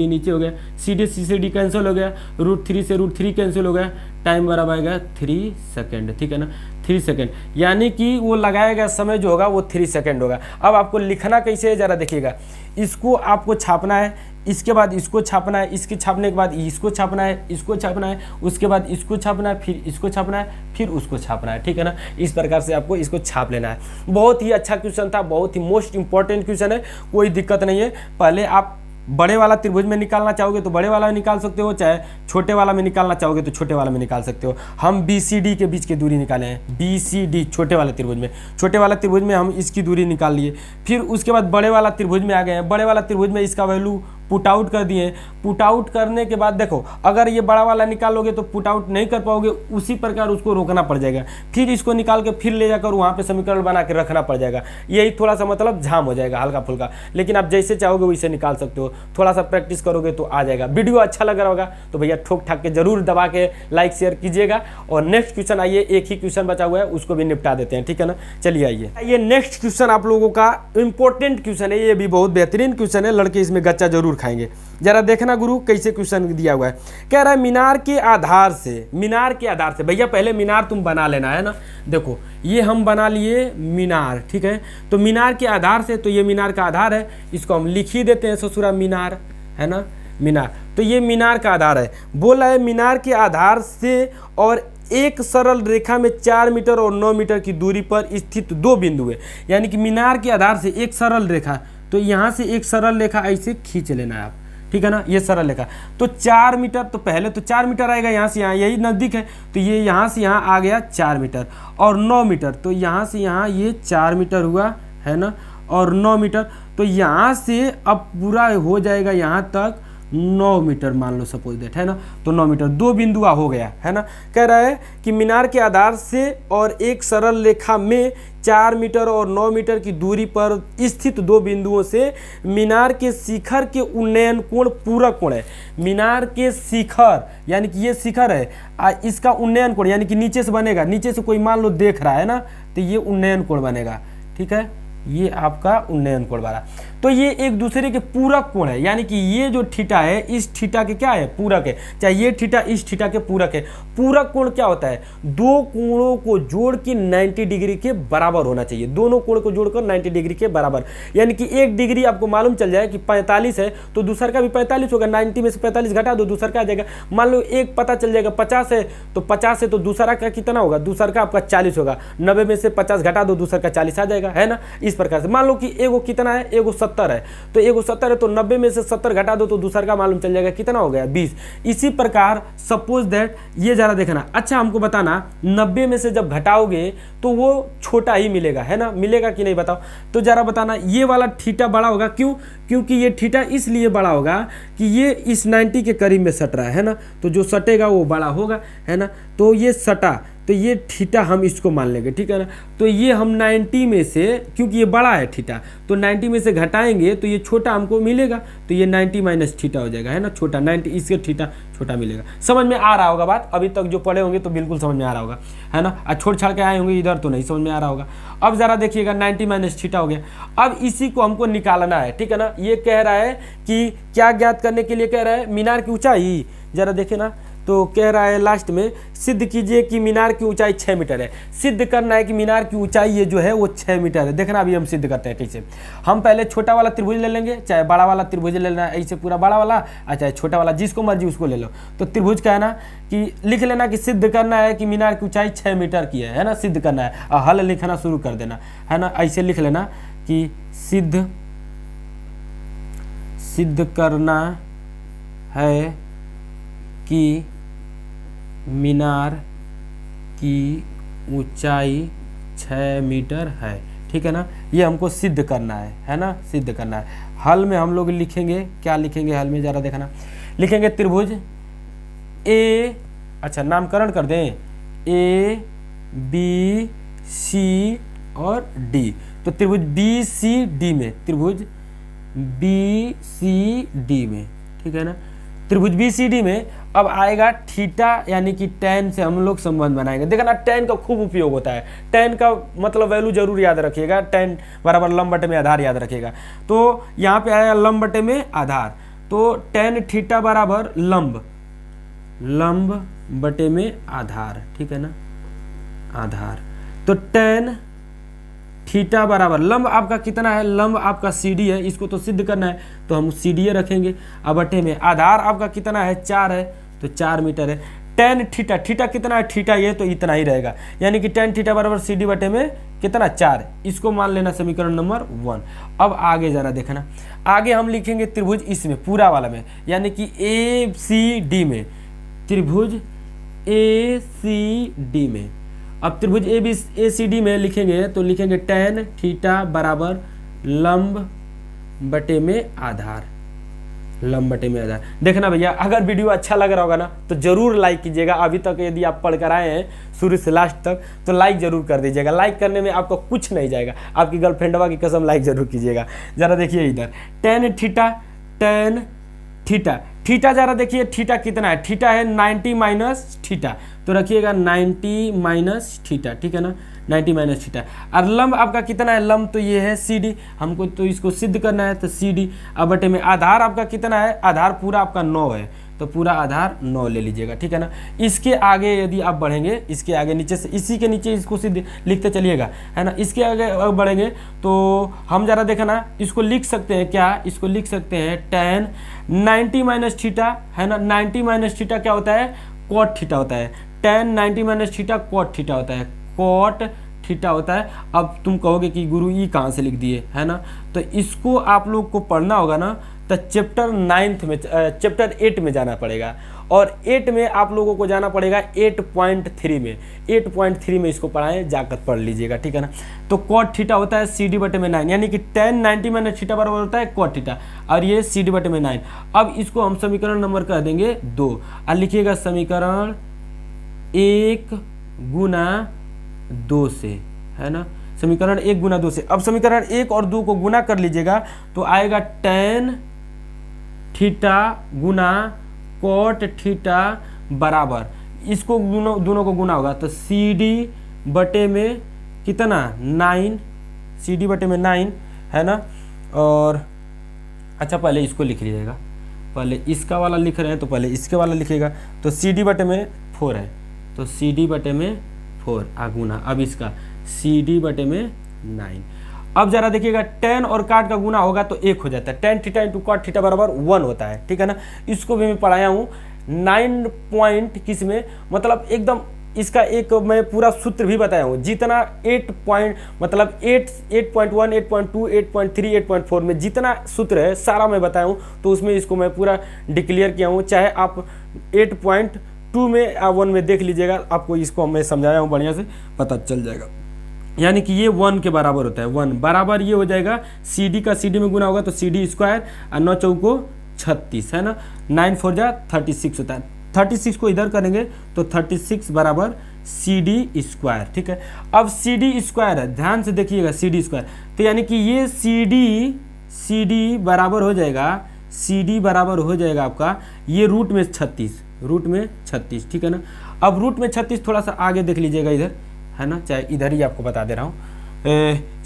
नीचे हो गया, CD से CD कैंसिल हो गया, √3 से √3 कैंसिल हो गया, टाइम बराबर आएगा 3 सेकेंड, ठीक है ना, 3 सेकेंड, यानी कि वो लगाएगा समय जो होगा वो 3 सेकेंड होगा। अब आपको लिखना कैसे है ज़रा देखिएगा, इसको आपको छापना है, इसके बाद इसको छापना है, इसके छापने के बाद इसको छापना है, इसको छापना है, उसके बाद इसको छापना है, फिर इसको छापना है, फिर उसको छापना है, ठीक है ना। इस प्रकार से आपको इसको छाप लेना है। बहुत ही अच्छा क्वेश्चन था, बहुत ही मोस्ट इंपॉर्टेंट क्वेश्चन है, कोई दिक्कत नहीं है। पहले आप बड़े वाला त्रिभुज में निकालना चाहोगे तो बड़े वाला में निकाल सकते हो, चाहे छोटे वाला में निकालना चाहोगे तो छोटे वाला में निकाल सकते हो। हम BCD के बीच की दूरी निकाले हैं, BCD छोटे वाले त्रिभुज में, छोटे वाला त्रिभुज में हम इसकी दूरी निकाल लिए। फिर उसके बाद बड़े वाला त्रिभुज में आ गए हैं, बड़े वाला त्रिभुज में इसका वैल्यू पुट आउट कर दिए। पुट आउट करने के बाद देखो, अगर ये बड़ा वाला निकालोगे तो पुट आउट नहीं कर पाओगे, उसी प्रकार उसको रोकना पड़ जाएगा, फिर इसको निकाल के फिर ले जाकर वहाँ पे समीकरण बना के रखना पड़ जाएगा। यही थोड़ा सा मतलब झाम हो जाएगा हल्का फुल्का, लेकिन आप जैसे चाहोगे वैसे निकाल सकते हो, थोड़ा सा प्रैक्टिस करोगे तो आ जाएगा। वीडियो अच्छा लग रहा होगा तो भैया ठोक ठाक के जरूर दबा के लाइक शेयर कीजिएगा। और नेक्स्ट क्वेश्चन आइए, एक ही क्वेश्चन बचा हुआ है उसको भी निपटा देते हैं, ठीक है ना। चलिए आइए, ये नेक्स्ट क्वेश्चन आप लोगों का इंपॉर्टेंट क्वेश्चन है, ये भी बहुत बेहतरीन क्वेश्चन है, लड़के इसमें गच्चा जरूर खाएंगे। जरा देखना गुरु कैसे क्वेश्चन दिया हुआ है, कह रहा है मीनार के आधार से, मीनार के आधार से, भैया पहले मीनार तुम बना लेना है ना। देखो ये हम बना लिए मीनार, ठीक है, तो मीनार के आधार से, तो ये मीनार का आधार है, इसको हम लिख ही देते हैं ससुरा मीनार, है ना, मीनार। तो ये मीनार का आधार है, बोला है मीनार के आधार से और एक सरल रेखा में 4 मीटर और 9 मीटर की दूरी पर स्थित 2 बिंदु है। यानी कि मीनार के आधार से एक सरल रेखा, तो यहाँ से एक सरल रेखा ऐसे खींच लेना है आप, ठीक है ना, ये सरल रेखा। तो 4 मीटर, तो पहले तो 4 मीटर आएगा यहाँ से यहाँ, यही नज़दीक है, तो ये यहाँ से यहाँ आ गया 4 मीटर, और 9 मीटर, तो यहाँ से यहाँ ये 4 मीटर हुआ, है ना, और 9 मीटर, तो यहाँ से अब पूरा हो जाएगा यहाँ तक 9 मीटर मान लो सपोज दैट, है ना। तो 9 मीटर 2 बिंदु हो गया, है ना। कह रहा है कि मीनार के आधार से और एक सरल रेखा में 4 मीटर और 9 मीटर की दूरी पर स्थित 2 बिंदुओं से मीनार के शिखर के उन्नयन कोण पूरक कोण है। मीनार के शिखर यानी कि ये शिखर है, इसका उन्नयन कोण यानी कि नीचे से बनेगा, नीचे से कोई मान लो देख रहा है ना, तो ये उन्नयन कोण बनेगा, ठीक है, ये आपका उन्नयन कोण बना। तो ये एक दूसरे के पूरक कोण है, यानी कि ये जो थीटा है इस थीटा के क्या है, पूरक है, चाहे ये थीटा इस थीटा के पूरक है। पूरक कोण क्या होता है, दो कोणों को जोड़ के 90 डिग्री के बराबर होना चाहिए, दोनों कोण को जोड़कर 90 डिग्री के बराबर। यानी कि एक डिग्री आपको मालूम चल जाए कि 45 है तो दूसर का भी 45 होगा, 90 में से 45 घटा दो दूसर का आ जाएगा। मान लो एक पता चल जाएगा 50 है, तो 50 है तो दूसरा का कितना होगा, दूसर का आपका 40 होगा, 90 में से 50 घटा दो दूसर का 40 आ जाएगा, है ना। इस प्रकार से मान लो कि एगो कितना है, एगो 70 है, तो एगो 70 है तो 90 में से 70 घटा दो तो दूसर का मालूम चल जाएगा कितना हो गया, 20। इसी प्रकार सपोज दैट ये जरा देखना, अच्छा हमको बताना 90 में से जब घटाओगे तो वो छोटा ही मिलेगा, है ना, मिलेगा कि नहीं बताओ। तो जरा बताना ये वाला थीटा बड़ा होगा, क्यों, क्योंकि ये थीटा इसलिए बड़ा होगा कि ये इस 90 के करीब में सट रहा है ना, तो जो सटेगा वो बड़ा होगा, है ना। तो ये सटा, तो ये थीटा हम इसको मान लेंगे, ठीक है ना। तो ये हम 90 में से, क्योंकि ये बड़ा है थीटा, तो 90 में से घटाएंगे तो ये छोटा हमको मिलेगा, तो ये 90 माइनस थीटा हो जाएगा, है ना, छोटा 90, इसके थीटा छोटा मिलेगा। समझ में आ रहा होगा बात, अभी तक जो पढ़े होंगे तो बिल्कुल समझ में आ रहा होगा, है ना। और छोड़ छाड़ के आए होंगे इधर तो नहीं समझ में आ रहा होगा। अब जरा देखिएगा 90 माइनस थीटा हो गया। अब इसी को हमको निकालना है, ठीक है ना। ये कह रहा है कि क्या ज्ञात करने के लिए कह रहा है, मीनार की ऊंचाई, जरा देखे ना, तो कह रहा है लास्ट में सिद्ध कीजिए कि मीनार की ऊंचाई 6 मीटर है। सिद्ध करना है कि मीनार की ऊंचाई ये जो है वो 6 मीटर है। देखना अभी हम सिद्ध करते हैं, ठीक है। हम पहले छोटा वाला त्रिभुज ले लेंगे, चाहे बड़ा वाला त्रिभुज ले लेना, ऐसे पूरा बड़ा वाला, चाहे छोटा वाला, जिसको मर्जी उसको ले लो। तो त्रिभुज का है ना कि लिख लेना कि सिद्ध करना है कि मीनार की ऊंचाई 6 मीटर की है ना, सिद्ध करना है, और हल लिखना शुरू कर देना, है ना। ऐसे लिख लेना कि सिद्ध करना है कि मीनार की ऊंचाई 6 मीटर है। ठीक है ना, ये हमको सिद्ध करना है ना, सिद्ध करना है। हल में हम लोग लिखेंगे, क्या लिखेंगे हल में जरा देखना, लिखेंगे त्रिभुज ए, अच्छा नामकरण कर दें, ए बी सी और डी। तो त्रिभुज बी सी डी में, त्रिभुज बी सी डी में, ठीक है ना, त्रिभुज बी सी डी में अब आएगा थीटा यानी कि tan से हम लोग संबंध बनाएंगे। देखा ना, tan का खूब उपयोग होता है। tan का मतलब वैल्यू जरूर याद रखिएगा, tan बराबर लंब बटे में आधार याद रखिएगा। तो यहाँ पे आएगा लंब बटे में आधार, तो tan थीटा बराबर लंब, लंब बटे में आधार, ठीक है ना, आधार। तो tan थीटा बराबर लंब आपका कितना है, लंब आपका CD है, इसको तो सिद्ध करना है तो हम CD रखेंगे। अब बटे में आधार आपका कितना है, 4 है, तो 4 मीटर है। tan थीटा, थीटा कितना है, थीटा ये तो इतना ही रहेगा, यानी कि tan थीटा बराबर CD बटे में कितना, 4। इसको मान लेना समीकरण नंबर 1। अब आगे जरा देखना, आगे हम लिखेंगे त्रिभुज इसमें पूरा वाला में, यानी कि ACD में, त्रिभुज ACD में। अब त्रिभुज ACD में लिखेंगे तो लिखेंगे tan थीटा बराबर लंब बटे में आधार, लंब बटे में आधार। देखना भैया, अगर वीडियो अच्छा लग रहा होगा ना तो जरूर लाइक कीजिएगा। अभी तक यदि आप पढ़ कर आए हैं शुरू से लास्ट तक तो लाइक जरूर कर दीजिएगा। लाइक करने में आपको कुछ नहीं जाएगा, आपकी गर्लफ्रेंडवा की कसम लाइक जरूर कीजिएगा। जरा देखिए इधर tan theta, tan theta, theta जरा देखिए थीटा कितना है, थीटा है 90 माइनस थीटा, तो रखिएगा 90 माइनस थीटा, ठीक है ना, 90 माइनस थीटा। और लंब आपका कितना है, लंब तो ये है CD, हमको तो इसको सिद्ध करना है तो CD। अब बटे में आधार आपका कितना है, आधार पूरा आपका 9 है, तो पूरा आधार 9 ले लीजिएगा, ठीक है ना। इसके आगे यदि आप बढ़ेंगे, इसके आगे नीचे से, इसी के नीचे इसको सिद्ध लिखते चलिएगा, है ना। इसके आगे बढ़ेंगे तो हम जरा देखना, इसको लिख सकते हैं क्या, इसको लिख सकते हैं tan 90 माइनस थीटा, है ना। 90 माइनस थीटा क्या होता है, cot थीटा होता है। tan 90 minus theta cot theta होता है, cot थीटा होता है। अब तुम कहोगे कि गुरु ई कहाँ से लिख दिए, है ना, तो इसको आप लोग को पढ़ना होगा ना, तो चैप्टर 9 में, चैप्टर 8 में जाना पड़ेगा, और 8 में आप लोगों को जाना पड़ेगा 8.3 में, 8.3 में इसको पढ़ाएं, जाकर पढ़ लीजिएगा, ठीक है ना। तो cot थीटा होता है CD बटे में 9, यानी कि tan 90 माइनस थीटा बराबर होता है cot थीटा, और ये CD बटे में 9। अब इसको हम समीकरण नंबर कह देंगे 2, और लिखिएगा समीकरण 1 गुना 2 से, है ना, समीकरण 1 गुना 2 से। अब समीकरण 1 और 2 को गुना कर लीजिएगा तो आएगा tan थीटा गुना cot थीटा बराबर, इसको दोनों को गुना होगा तो CD बटे में कितना 9, CD बटे में 9, है ना। और अच्छा पहले इसको लिख लीजिएगा, पहले इसका वाला लिख रहे हैं तो पहले इसके वाला लिखिएगा, तो CD बटे में 4 है, तो CD बटे में 4 गुना, अब इसका CD बटे में 9। अब जरा देखिएगा tan और cot का गुना होगा तो 1 हो जाता है, tan theta into cot theta बराबर 1 होता है, ठीक है ना। इसको भी मैं पढ़ाया हूँ 9 पॉइंट किस में, मतलब एकदम इसका एक मैं पूरा सूत्र भी बताया हूँ, जितना 8 पॉइंट मतलब 8.1 8.2 8.3 8.4 में जितना सूत्र है सारा मैं बताया हूँ, तो उसमें इसको मैं पूरा डिक्लेयर किया हूँ। चाहे आप 8.2 में या 1 में देख लीजिएगा, आपको इसको मैं समझाया हूँ, बढ़िया से पता चल जाएगा। यानी कि ये 1 के बराबर होता है, 1 बराबर ये हो जाएगा CD का CD में गुना होगा तो CD स्क्वायर, और 9 चौको 36, है ना, 9 4 जा 36 होता है। 36 को इधर करेंगे तो 36 बराबर CD स्क्वायर, ठीक है। अब CD स्क्वायर है, ध्यान से देखिएगा CD स्क्वायर, तो यानी कि ये CD बराबर हो जाएगा, CD बराबर हो जाएगा आपका ये रूट में 36, रूट में 36, ठीक है ना। अब रूट में 36 थोड़ा सा आगे देख लीजिएगा इधर, है ना, चाहे इधर ही आपको बता दे रहा हूँ,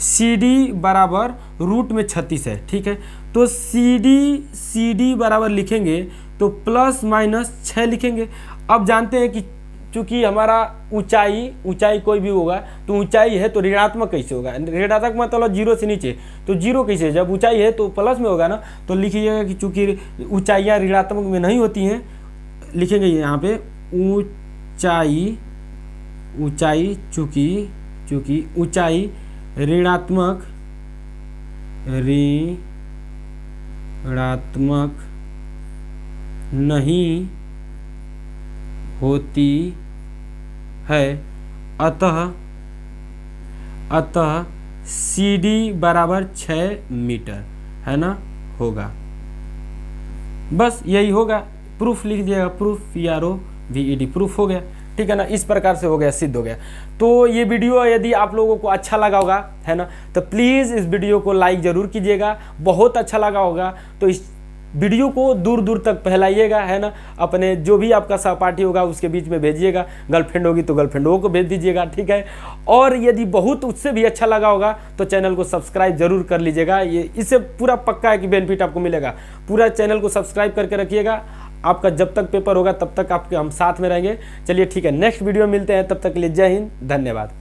CD बराबर रूट में 36 है, ठीक है। तो CD बराबर लिखेंगे तो प्लस माइनस 6 लिखेंगे। अब जानते हैं कि चूंकि हमारा ऊंचाई कोई भी होगा तो ऊंचाई है तो ऋणात्मक कैसे होगा, ऋणात्मक मतलब 0 से नीचे, तो 0 कैसे, जब ऊंचाई है तो प्लस में होगा ना, तो लिखिएगा कि चूंकि ऊंचाइयाँ ऋणात्मक में नहीं होती हैं, लिखेंगे यहाँ पे ऊंचाई चूंकि ऊंचाई ऋणात्मक नहीं होती है, अतः CD बराबर 6 मीटर, है ना, होगा। बस यही होगा, प्रूफ लिख दिएगा, प्रूफ PROVED, प्रूफ हो गया, ठीक है ना। इस प्रकार से हो गया, सिद्ध हो गया। तो ये वीडियो यदि आप लोगों को अच्छा लगा होगा, है ना, तो प्लीज़ इस वीडियो को लाइक ज़रूर कीजिएगा। बहुत अच्छा लगा होगा तो इस वीडियो को दूर दूर तक फैलाइएगा, है ना। अपने जो भी आपका सहपाठी होगा उसके बीच में भेजिएगा, गर्लफ्रेंड होगी तो गर्लफ्रेंडों को भेज दीजिएगा, ठीक है। और यदि बहुत उससे भी अच्छा लगा होगा तो चैनल को सब्सक्राइब जरूर कर लीजिएगा। ये इससे पूरा पक्का है कि बेनिफिट आपको मिलेगा। पूरा चैनल को सब्सक्राइब करके रखिएगा, आपका जब तक पेपर होगा तब तक आपके हम साथ में रहेंगे। चलिए ठीक है, नेक्स्ट वीडियो में मिलते हैं, तब तक के लिए जय हिंद, धन्यवाद।